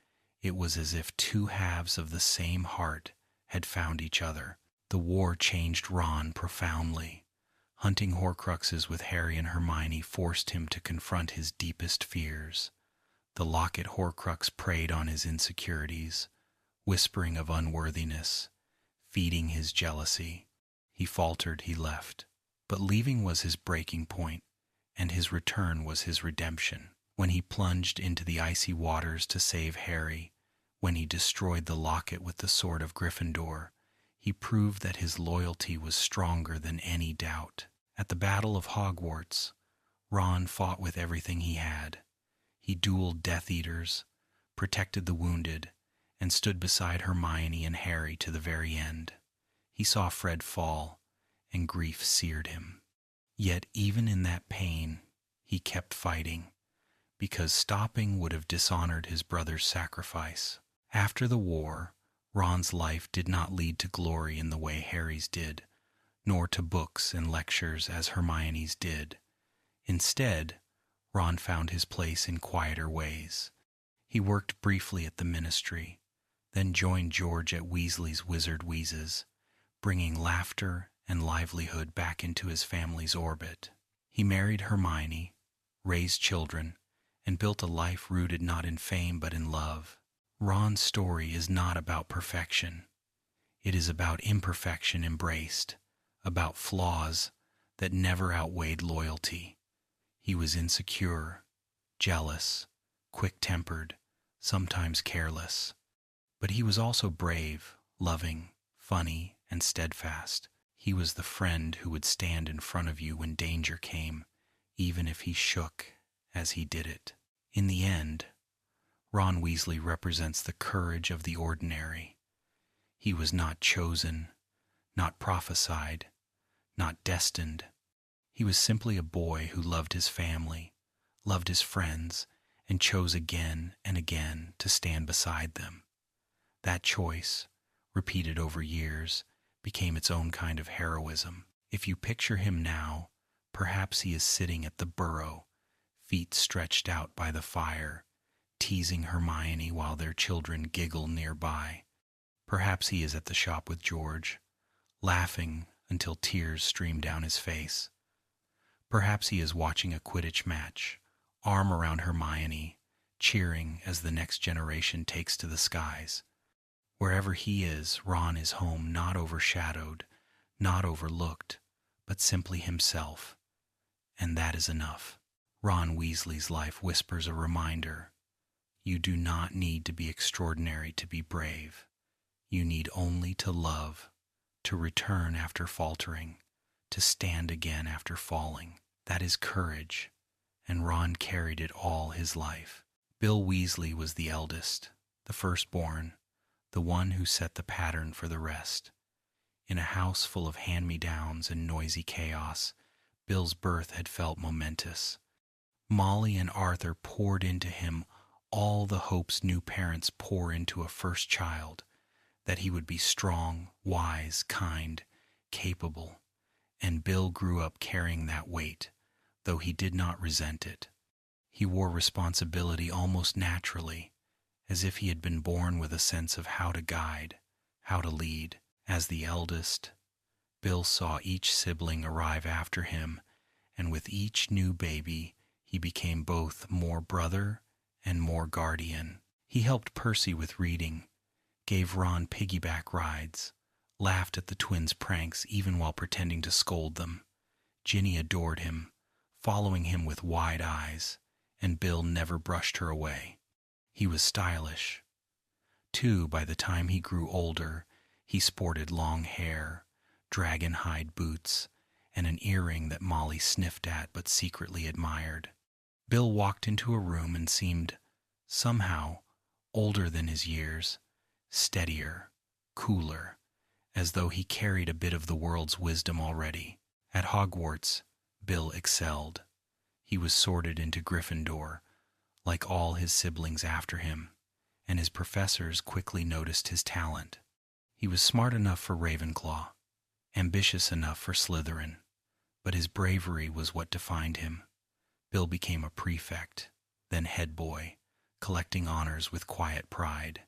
it was as if two halves of the same heart had found each other. The war changed Ron profoundly. Hunting Horcruxes with Harry and Hermione forced him to confront his deepest fears. The Locket Horcrux preyed on his insecurities, whispering of unworthiness, feeding his jealousy. He faltered, he left. But leaving was his breaking point, and his return was his redemption. When he plunged into the icy waters to save Harry, when he destroyed the locket with the sword of Gryffindor, he proved that his loyalty was stronger than any doubt. At the Battle of Hogwarts, Ron fought with everything he had. He dueled Death Eaters, protected the wounded, and stood beside Hermione and Harry to the very end. He saw Fred fall, and grief seared him. Yet even in that pain, he kept fighting, because stopping would have dishonored his brother's sacrifice. After the war, Ron's life did not lead to glory in the way Harry's did, nor to books and lectures as Hermione's did. Instead, Ron found his place in quieter ways. He worked briefly at the ministry, then joined George at Weasley's Wizard Wheezes, bringing laughter and livelihood back into his family's orbit. He married Hermione, raised children, and built a life rooted not in fame but in love. Ron's story is not about perfection. It is about imperfection embraced, about flaws that never outweighed loyalty. He was insecure, jealous, quick-tempered, sometimes careless. But he was also brave, loving, funny, and steadfast. He was the friend who would stand in front of you when danger came, even if he shook as he did it. In the end, Ron Weasley represents the courage of the ordinary. He was not chosen, not prophesied, not destined. He was simply a boy who loved his family, loved his friends, and chose again and again to stand beside them. That choice, repeated over years, became its own kind of heroism. If you picture him now, perhaps he is sitting at the Burrow, feet stretched out by the fire, teasing Hermione while their children giggle nearby. Perhaps he is at the shop with George, laughing until tears stream down his face. Perhaps he is watching a Quidditch match, arm around Hermione, cheering as the next generation takes to the skies. Wherever he is, Ron is home, not overshadowed, not overlooked, but simply himself. And that is enough. Ron Weasley's life whispers a reminder. You do not need to be extraordinary to be brave. You need only to love, to return after faltering, to stand again after falling. That is courage, and Ron carried it all his life. Bill Weasley was the eldest, the firstborn, the one who set the pattern for the rest. In a house full of hand-me-downs and noisy chaos, Bill's birth had felt momentous. Molly and Arthur poured into him all the hopes new parents pour into a first child, that he would be strong, wise, kind, capable, and Bill grew up carrying that weight, though he did not resent it. He wore responsibility almost naturally, as if he had been born with a sense of how to guide, how to lead. As the eldest, Bill saw each sibling arrive after him, and with each new baby, He became both more brother and more guardian. He helped Percy with reading, gave Ron piggyback rides, laughed at the twins' pranks even while pretending to scold them. Ginny adored him, following him with wide eyes, and Bill never brushed her away. He was stylish. Too, by the time he grew older, he sported long hair, dragon hide boots, and an earring that Molly sniffed at but secretly admired. Bill walked into a room and seemed, somehow, older than his years, steadier, cooler, as though he carried a bit of the world's wisdom already. At Hogwarts, Bill excelled. He was sorted into Gryffindor, like all his siblings after him, and his professors quickly noticed his talent. He was smart enough for Ravenclaw, ambitious enough for Slytherin, but his bravery was what defined him. Bill became a prefect, then head boy, collecting honors with quiet pride.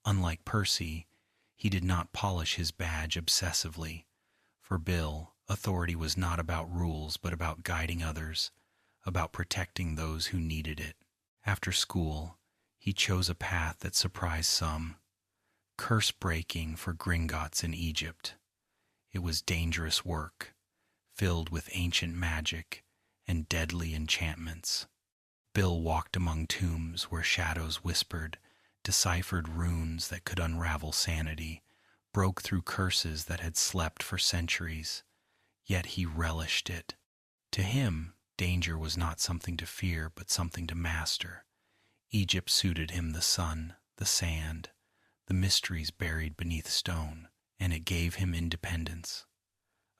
Unlike Percy, he did not polish his badge obsessively. For Bill, authority was not about rules but about guiding others, about protecting those who needed it. After school, he chose a path that surprised some, curse-breaking for Gringotts in Egypt. It was dangerous work, filled with ancient magic and deadly enchantments. Bill walked among tombs where shadows whispered, deciphered runes that could unravel sanity, broke through curses that had slept for centuries. Yet he relished it. To him, danger was not something to fear, but something to master. Egypt suited him: the sun, the sand, the mysteries buried beneath stone, and it gave him independence,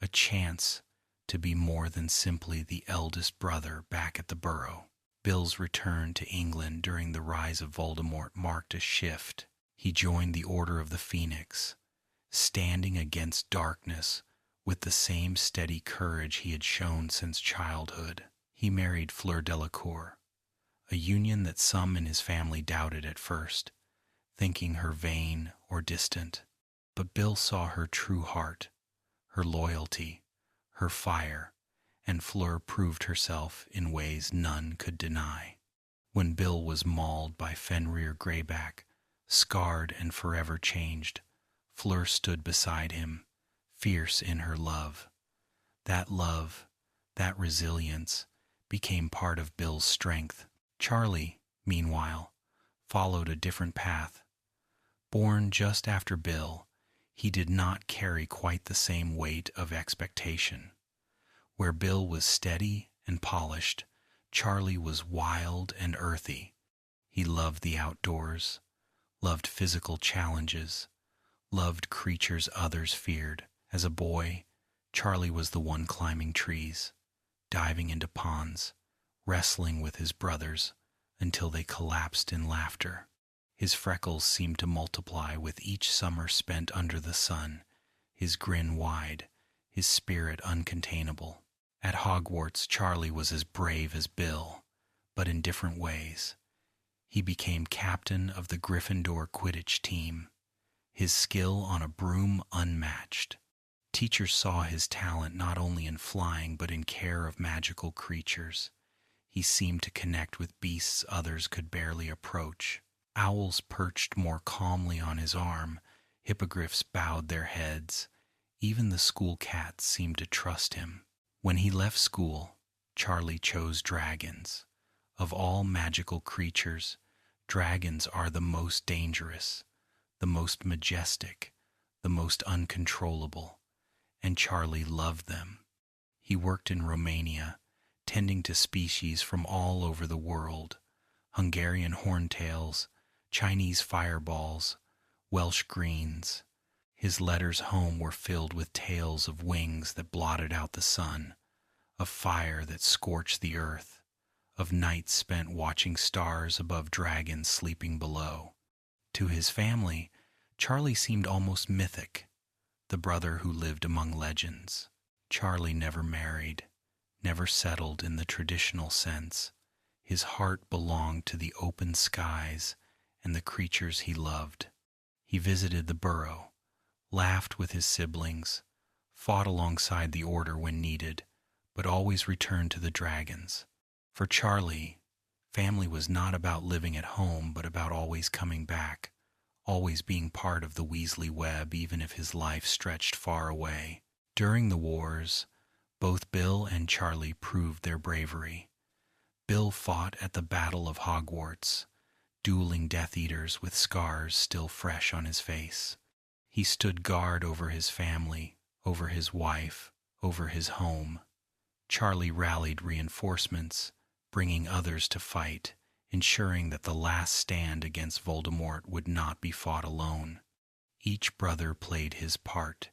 a chance to be more than simply the eldest brother back at the Burrow. Bill's return to England during the rise of Voldemort marked a shift. He joined the Order of the Phoenix, standing against darkness with the same steady courage he had shown since childhood. He married Fleur Delacour, a union that some in his family doubted at first, thinking her vain or distant. But Bill saw her true heart, her loyalty, her fire, and Fleur proved herself in ways none could deny. When Bill was mauled by Fenrir Greyback, scarred and forever changed, Fleur stood beside him, fierce in her love. That love, that resilience, became part of Bill's strength. Charlie, meanwhile, followed a different path. Born just after Bill, he did not carry quite the same weight of expectation. Where Bill was steady and polished, Charlie was wild and earthy. He loved the outdoors, loved physical challenges, loved creatures others feared. As a boy, Charlie was the one climbing trees, diving into ponds, wrestling with his brothers until they collapsed in laughter. His freckles seemed to multiply with each summer spent under the sun, his grin wide, his spirit uncontainable. At Hogwarts, Charlie was as brave as Bill, but in different ways. He became captain of the Gryffindor Quidditch team, his skill on a broom unmatched. Teachers saw his talent not only in flying but in care of magical creatures. He seemed to connect with beasts others could barely approach. Owls perched more calmly on his arm, hippogriffs bowed their heads. Even the school cats seemed to trust him. When he left school, Charlie chose dragons. Of all magical creatures, dragons are the most dangerous, the most majestic, the most uncontrollable, and Charlie loved them. He worked in Romania, tending to species from all over the world: Hungarian horntails, Chinese fireballs, Welsh greens. His letters home were filled with tales of wings that blotted out the sun, of fire that scorched the earth, of nights spent watching stars above dragons sleeping below. To his family, Charlie seemed almost mythic, the brother who lived among legends. Charlie never married, never settled in the traditional sense. His heart belonged to the open skies and the creatures he loved. He visited the Burrow, laughed with his siblings, fought alongside the Order when needed, but always returned to the dragons. For Charlie, family was not about living at home, but about always coming back, always being part of the Weasley web, even if his life stretched far away. During the wars, both Bill and Charlie proved their bravery. Bill fought at the Battle of Hogwarts, dueling Death Eaters with scars still fresh on his face. He stood guard over his family, over his wife, over his home. Charlie rallied reinforcements, bringing others to fight, ensuring that the last stand against Voldemort would not be fought alone. Each brother played his part,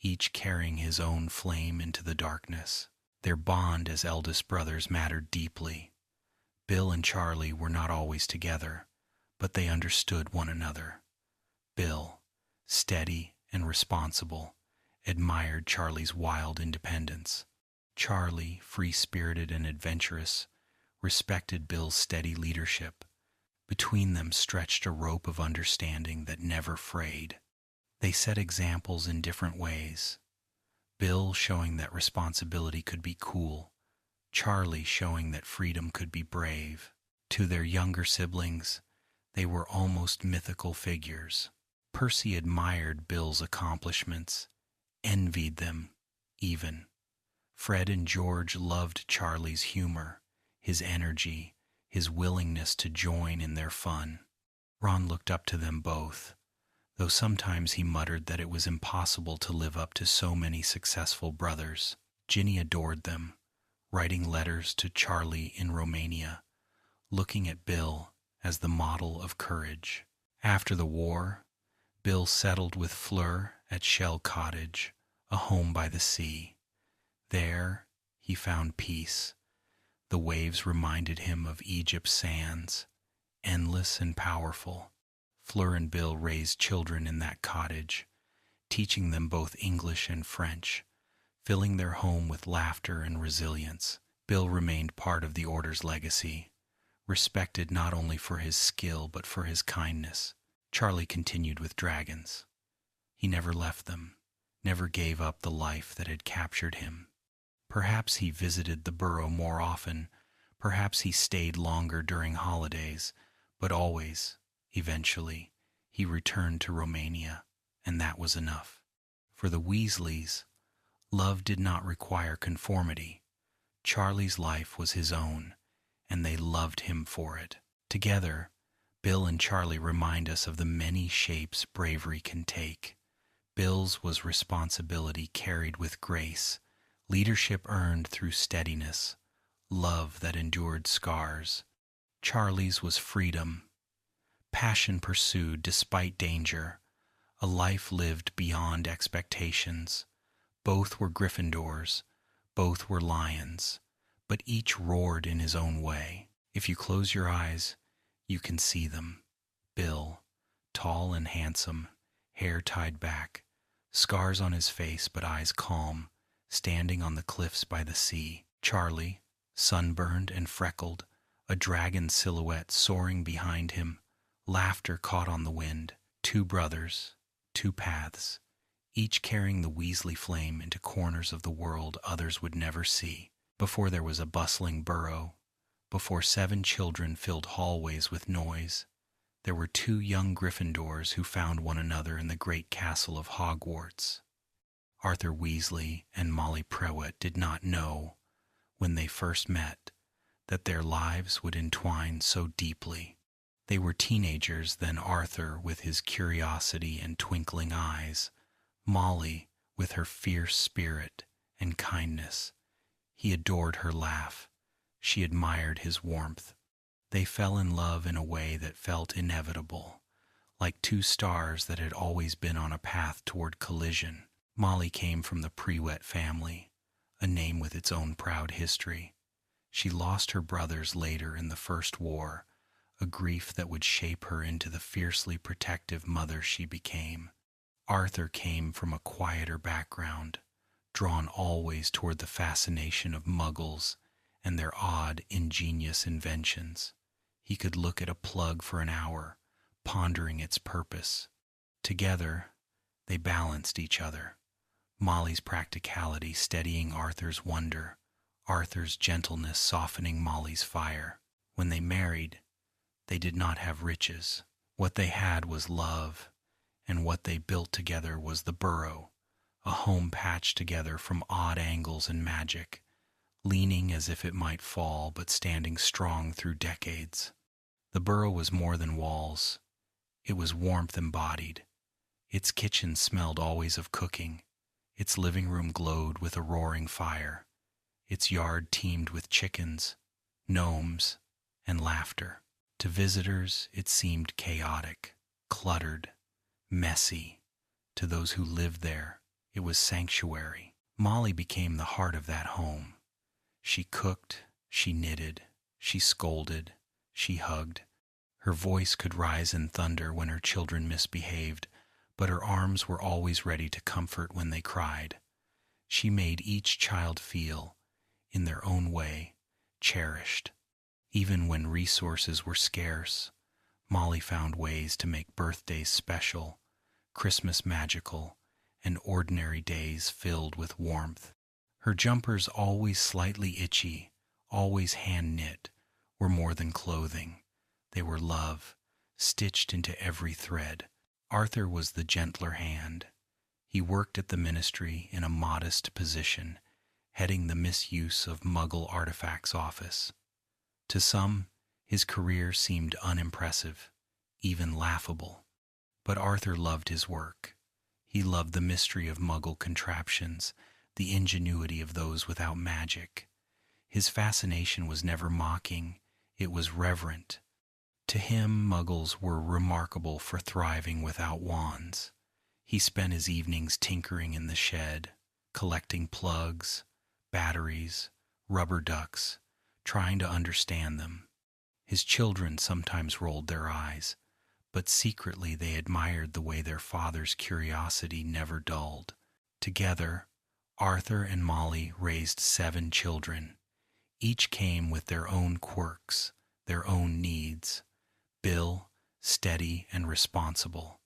each carrying his own flame into the darkness. Their bond as eldest brothers mattered deeply. Bill and Charlie were not always together, but they understood one another. Bill, steady and responsible, admired Charlie's wild independence. Charlie, free-spirited and adventurous, respected Bill's steady leadership. Between them stretched a rope of understanding that never frayed. They set examples in different ways. Bill showing that responsibility could be cool, Charlie showing that freedom could be brave. To their younger siblings, they were almost mythical figures. Percy admired Bill's accomplishments, envied them even. Fred and George loved Charlie's humor, his energy, his willingness to join in their fun. Ron looked up to them both, though sometimes he muttered that it was impossible to live up to so many successful brothers. Ginny adored them, writing letters to Charlie in Romania, looking at Bill as the model of courage. After the war, Bill settled with Fleur at Shell Cottage, a home by the sea. There, he found peace. The waves reminded him of Egypt's sands, endless and powerful. Fleur and Bill raised children in that cottage, teaching them both English and French, filling their home with laughter and resilience. Bill remained part of the Order's legacy, respected not only for his skill but for his kindness. Charlie continued with dragons. He never left them, never gave up the life that had captured him. Perhaps he visited the Burrow more often, perhaps he stayed longer during holidays, but always, eventually, he returned to Romania, and that was enough. For the Weasleys, love did not require conformity. Charlie's life was his own, and they loved him for it. Together, Bill and Charlie remind us of the many shapes bravery can take. Bill's was responsibility carried with grace, leadership earned through steadiness, love that endured scars. Charlie's was freedom, passion pursued despite danger, a life lived beyond expectations. Both were Gryffindors, both were lions, but each roared in his own way. If you close your eyes, you can see them. Bill, tall and handsome, hair tied back, scars on his face but eyes calm, standing on the cliffs by the sea. Charlie, sunburned and freckled, a dragon silhouette soaring behind him, laughter caught on the wind. Two brothers, two paths, each carrying the Weasley flame into corners of the world others would never see. Before there was a bustling Burrow, before 7 children filled hallways with noise, there were 2 young Gryffindors who found one another in the great castle of Hogwarts. Arthur Weasley and Molly Prewett did not know, when they first met, that their lives would entwine so deeply. They were teenagers then, Arthur with his curiosity and twinkling eyes, Molly with her fierce spirit and kindness. He adored her laugh. She admired his warmth. They fell in love in a way that felt inevitable, like 2 stars that had always been on a path toward collision. Molly came from the Prewett family, a name with its own proud history. She lost her brothers later in the First War, a grief that would shape her into the fiercely protective mother she became. Arthur came from a quieter background, drawn always toward the fascination of Muggles and their odd, ingenious inventions. He could look at a plug for an hour, pondering its purpose. Together, they balanced each other. Molly's practicality steadying Arthur's wonder, Arthur's gentleness softening Molly's fire. When they married, they did not have riches. What they had was love, and what they built together was the Burrow, a home patched together from odd angles and magic, leaning as if it might fall but standing strong through decades. The Burrow was more than walls. It was warmth embodied. Its kitchen smelled always of cooking. Its living room glowed with a roaring fire. Its yard teemed with chickens, gnomes, and laughter. To visitors, it seemed chaotic, cluttered, messy. To those who lived there, it was sanctuary. Molly became the heart of that home. She cooked, she knitted, she scolded, she hugged. Her voice could rise in thunder when her children misbehaved, but her arms were always ready to comfort when they cried. She made each child feel, in their own way, cherished. Even when resources were scarce, Molly found ways to make birthdays special, Christmas magical, and ordinary days filled with warmth. Her jumpers, always slightly itchy, always hand-knit, were more than clothing. They were love, stitched into every thread. Arthur was the gentler hand. He worked at the ministry in a modest position, heading the misuse of Muggle artifacts office. To some, his career seemed unimpressive, even laughable. But Arthur loved his work. He loved the mystery of Muggle contraptions, the ingenuity of those without magic. His fascination was never mocking, it was reverent. To him, Muggles were remarkable for thriving without wands. He spent his evenings tinkering in the shed, collecting plugs, batteries, rubber ducks, trying to understand them. His children sometimes rolled their eyes, but secretly they admired the way their father's curiosity never dulled. Together, Arthur and Molly raised 7 children. Each came with their own quirks, their own needs. Bill, steady and responsible.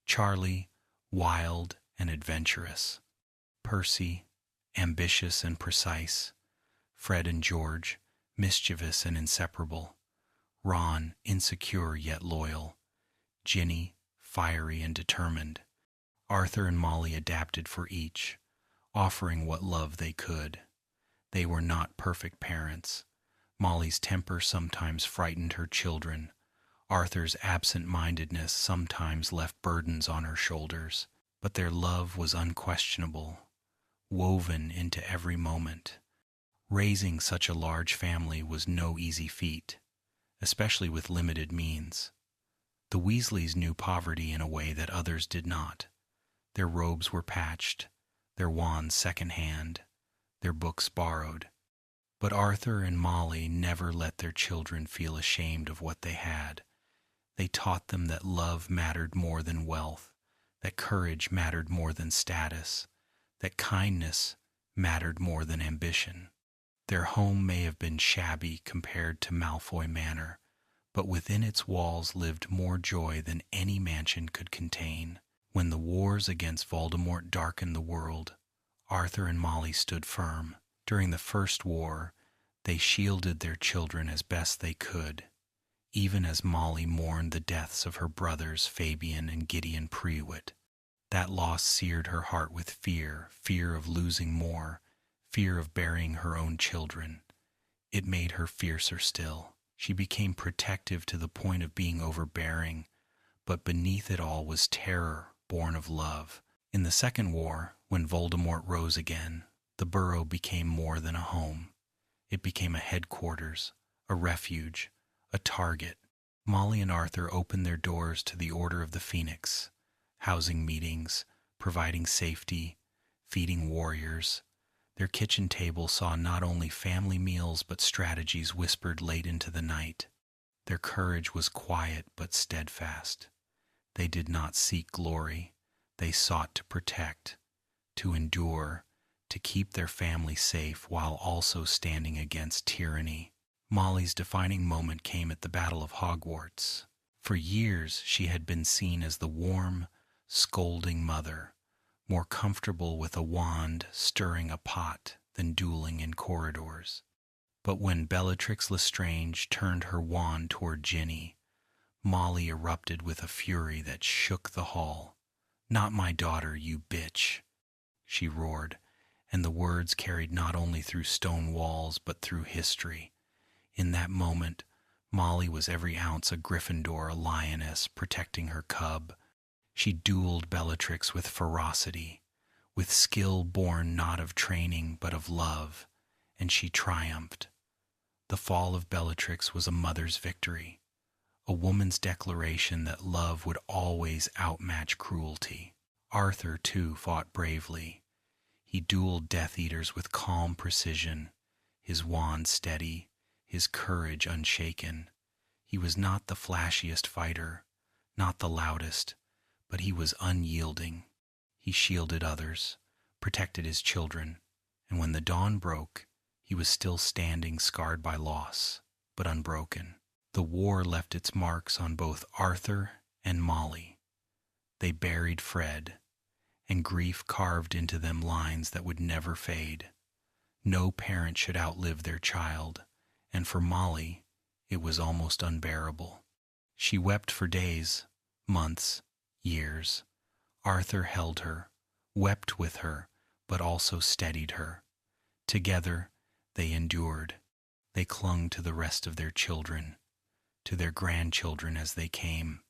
Charlie, wild and adventurous. Percy, ambitious and precise. Fred and George, mischievous and inseparable. Ron, insecure yet loyal. Ginny, fiery and determined. Arthur and Molly adapted for each, offering what love they could. They were not perfect parents. Molly's temper sometimes frightened her children. Arthur's absent-mindedness sometimes left burdens on her shoulders, but their love was unquestionable, woven into every moment. Raising such a large family was no easy feat, especially with limited means. The Weasleys knew poverty in a way that others did not. Their robes were patched, their wands second-hand, their books borrowed. But Arthur and Molly never let their children feel ashamed of what they had. They taught them that love mattered more than wealth, that courage mattered more than status, that kindness mattered more than ambition. Their home may have been shabby compared to Malfoy Manor, but within its walls lived more joy than any mansion could contain. When the wars against Voldemort darkened the world, Arthur and Molly stood firm. During the First War, they shielded their children as best they could, even as Molly mourned the deaths of her brothers Fabian and Gideon Prewitt. That loss seared her heart with fear, fear of losing more, fear of burying her own children. It made her fiercer still. She became protective to the point of being overbearing, but beneath it all was terror born of love. In the Second War, when Voldemort rose again, the Burrow became more than a home. It became a headquarters, a refuge, a target. Molly and Arthur opened their doors to the Order of the Phoenix, housing meetings, providing safety, feeding warriors. Their kitchen table saw not only family meals but strategies whispered late into the night. Their courage was quiet but steadfast. They did not seek glory. They sought to protect, to endure, to keep their family safe while also standing against tyranny. Molly's defining moment came at the Battle of Hogwarts. For years she had been seen as the warm, scolding mother, more comfortable with a wand stirring a pot than dueling in corridors. But when Bellatrix Lestrange turned her wand toward Ginny, Molly erupted with a fury that shook the hall. "Not my daughter, you bitch!" she roared, and the words carried not only through stone walls but through history. In that moment, Molly was every ounce a Gryffindor, a lioness protecting her cub. She dueled Bellatrix with ferocity, with skill born not of training but of love, and she triumphed. The fall of Bellatrix was a mother's victory, a woman's declaration that love would always outmatch cruelty. Arthur, too, fought bravely. He dueled Death Eaters with calm precision, his wand steady, his courage unshaken. He was not the flashiest fighter, not the loudest, but he was unyielding. He shielded others, protected his children, and when the dawn broke, he was still standing, scarred by loss, but unbroken. The war left its marks on both Arthur and Molly. They buried Fred, and grief carved into them lines that would never fade. No parent should outlive their child, and for Molly, it was almost unbearable. She wept for days, months, years. Arthur held her, wept with her, but also steadied her. Together, they endured. They clung to the rest of their children, to their grandchildren as they came,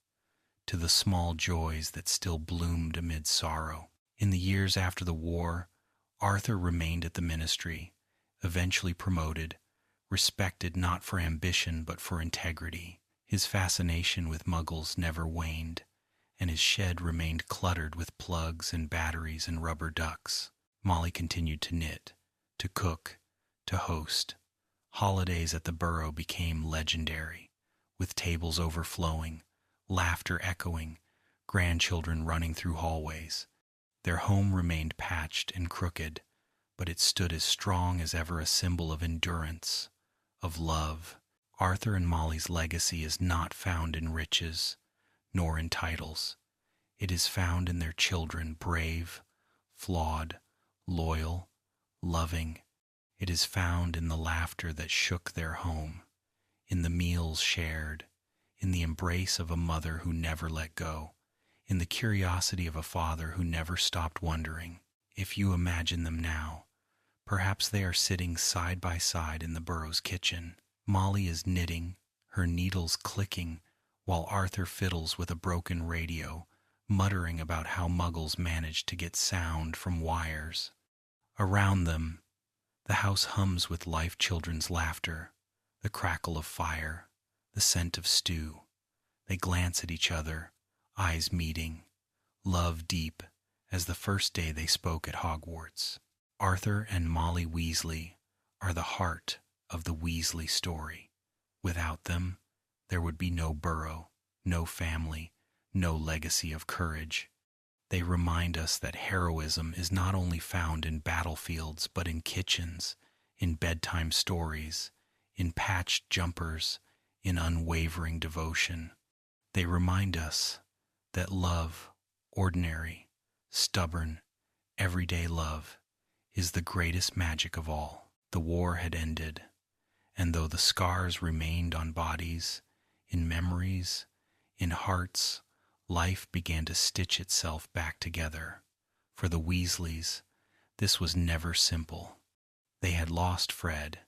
to the small joys that still bloomed amid sorrow. In the years after the war, Arthur remained at the ministry, eventually promoted, respected not for ambition but for integrity. His fascination with Muggles never waned, and his shed remained cluttered with plugs and batteries and rubber ducks. Molly continued to knit, to cook, to host. Holidays at the Burrow became legendary, with tables overflowing, laughter echoing, grandchildren running through hallways. Their home remained patched and crooked, but it stood as strong as ever, a symbol of endurance, of love. Arthur and Molly's legacy is not found in riches, nor in titles. It is found in their children, brave, flawed, loyal, loving. It is found in the laughter that shook their home, in the meals shared, in the embrace of a mother who never let go, in the curiosity of a father who never stopped wondering. If you imagine them now, perhaps they are sitting side by side in the Burrow's kitchen. Molly is knitting, her needles clicking, while Arthur fiddles with a broken radio, muttering about how Muggles managed to get sound from wires. Around them, the house hums with life children's laughter, the crackle of fire, the scent of stew. They glance at each other, eyes meeting, love deep as the first day they spoke at Hogwarts. Arthur and Molly Weasley are the heart of the Weasley story. Without them, there would be no Burrow, no family, no legacy of courage. They remind us that heroism is not only found in battlefields but in kitchens, in bedtime stories, in patched jumpers, in unwavering devotion. They remind us that love, ordinary, stubborn, everyday love, is the greatest magic of all. The war had ended, and though the scars remained on bodies, in memories, in hearts, life began to stitch itself back together. For the Weasleys, this was never simple. They had lost Fred,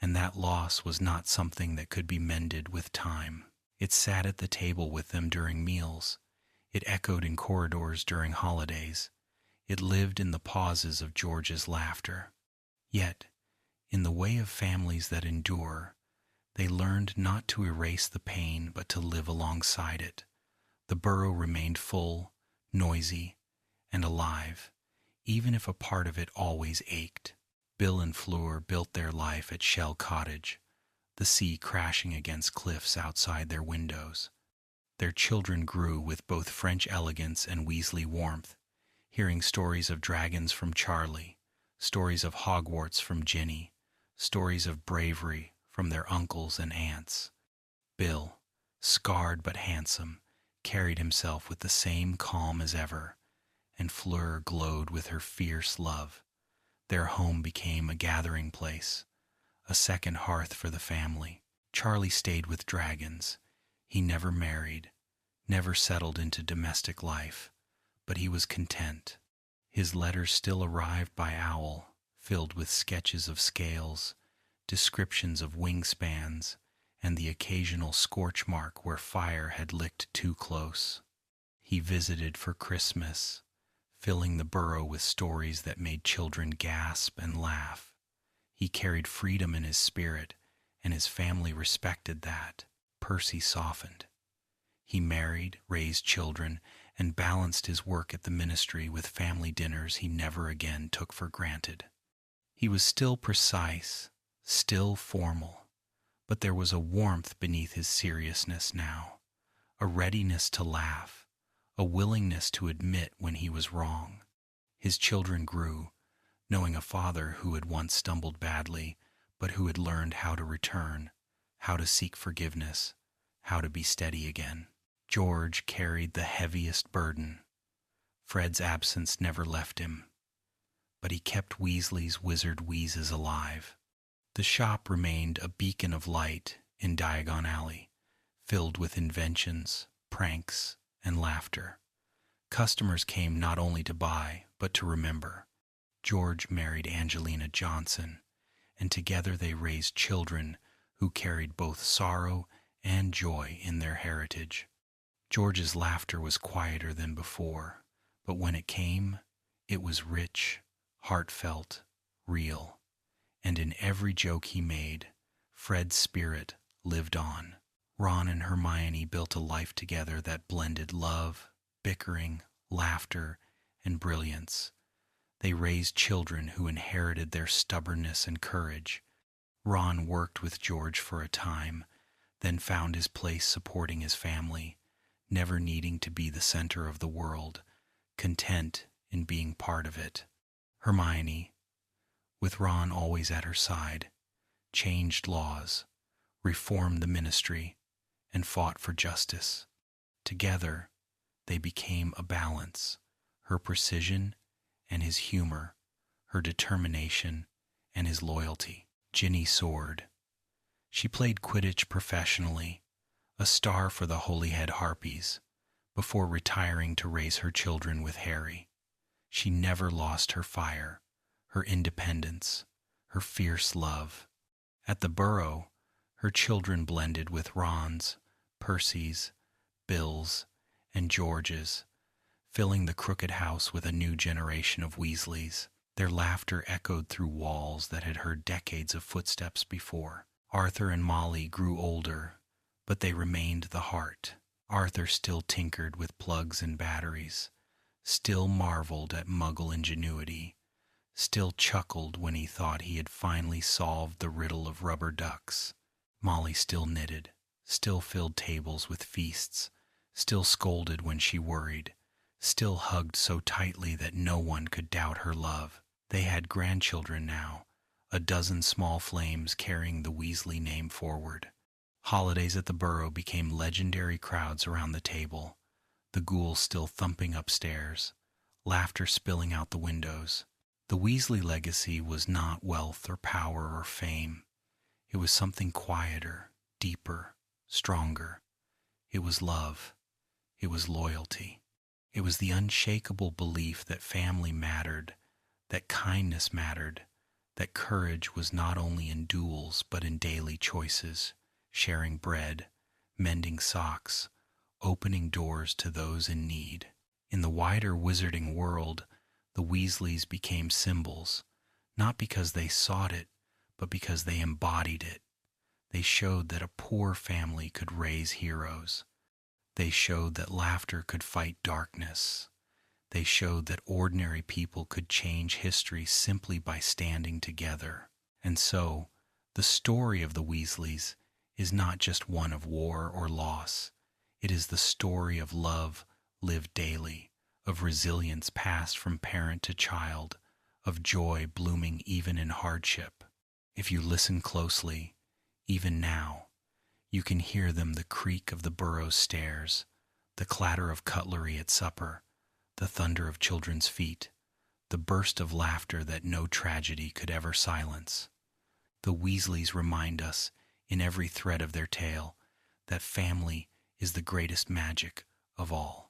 and that loss was not something that could be mended with time. It sat at the table with them during meals. It echoed in corridors during holidays. It lived in the pauses of George's laughter. Yet, in the way of families that endure, they learned not to erase the pain but to live alongside it. The Burrow remained full, noisy, and alive, even if a part of it always ached. Bill and Fleur built their life at Shell Cottage, the sea crashing against cliffs outside their windows. Their children grew with both French elegance and Weasley warmth, hearing stories of dragons from Charlie, stories of Hogwarts from Ginny, stories of bravery from their uncles and aunts. Bill, scarred but handsome, carried himself with the same calm as ever, and Fleur glowed with her fierce love. Their home became a gathering place, a second hearth for the family. Charlie stayed with dragons. He never married, never settled into domestic life, but he was content. His letters still arrived by owl, filled with sketches of scales, descriptions of wingspans, and the occasional scorch mark where fire had licked too close. He visited for Christmas, filling the burrow with stories that made children gasp and laugh. He carried freedom in his spirit, and his family respected that. Percy softened. He married, raised children, and balanced his work at the ministry with family dinners he never again took for granted. He was still precise, still formal, but there was a warmth beneath his seriousness now, a readiness to laugh, a willingness to admit when he was wrong. His children grew, knowing a father who had once stumbled badly, but who had learned how to return, how to seek forgiveness, how to be steady again. George carried the heaviest burden. Fred's absence never left him, but he kept Weasley's wizard wheezes alive. The shop remained a beacon of light in Diagon Alley, filled with inventions, pranks, and laughter. Customers came not only to buy, but to remember. George married Angelina Johnson, and together they raised children who carried both sorrow and joy in their heritage. George's laughter was quieter than before, but when it came, it was rich, heartfelt, real. And in every joke he made, Fred's spirit lived on. Ron and Hermione built a life together that blended love, bickering, laughter, and brilliance. They raised children who inherited their stubbornness and courage. Ron worked with George for a time, then found his place supporting his family, never needing to be the center of the world, content in being part of it. Hermione, with Ron always at her side, changed laws, reformed the ministry, and fought for justice. Together, they became a balance, her precision and his humor, her determination and his loyalty. Ginny soared. She played Quidditch professionally, a star for the Holyhead Harpies, before retiring to raise her children with Harry. She never lost her fire, her independence, her fierce love. At the Burrow, her children blended with Ron's, Percy's, Bill's, and George's, filling the crooked house with a new generation of Weasleys. Their laughter echoed through walls that had heard decades of footsteps before. Arthur and Molly grew older, but they remained the heart. Arthur still tinkered with plugs and batteries, still marveled at Muggle ingenuity, still chuckled when he thought he had finally solved the riddle of rubber ducks. Molly still knitted, still filled tables with feasts, still scolded when she worried, still hugged so tightly that no one could doubt her love. They had grandchildren now, a dozen small flames carrying the Weasley name forward. Holidays at the Burrow became legendary crowds around the table, the ghouls still thumping upstairs, laughter spilling out the windows. The Weasley legacy was not wealth or power or fame. It was something quieter, deeper, stronger. It was love. It was loyalty. It was the unshakable belief that family mattered, that kindness mattered, that courage was not only in duels but in daily choices, sharing bread, mending socks, opening doors to those in need. In the wider wizarding world, the Weasleys became symbols, not because they sought it, but because they embodied it. They showed that a poor family could raise heroes. They showed that laughter could fight darkness. They showed that ordinary people could change history simply by standing together. And so, the story of the Weasleys is not just one of war or loss. It is the story of love lived daily, of resilience passed from parent to child, of joy blooming even in hardship. If you listen closely, even now, you can hear the creak of the Burrow stairs, the clatter of cutlery at supper, the thunder of children's feet, the burst of laughter that no tragedy could ever silence. The Weasleys remind us, in every thread of their tale, that family is the greatest magic of all.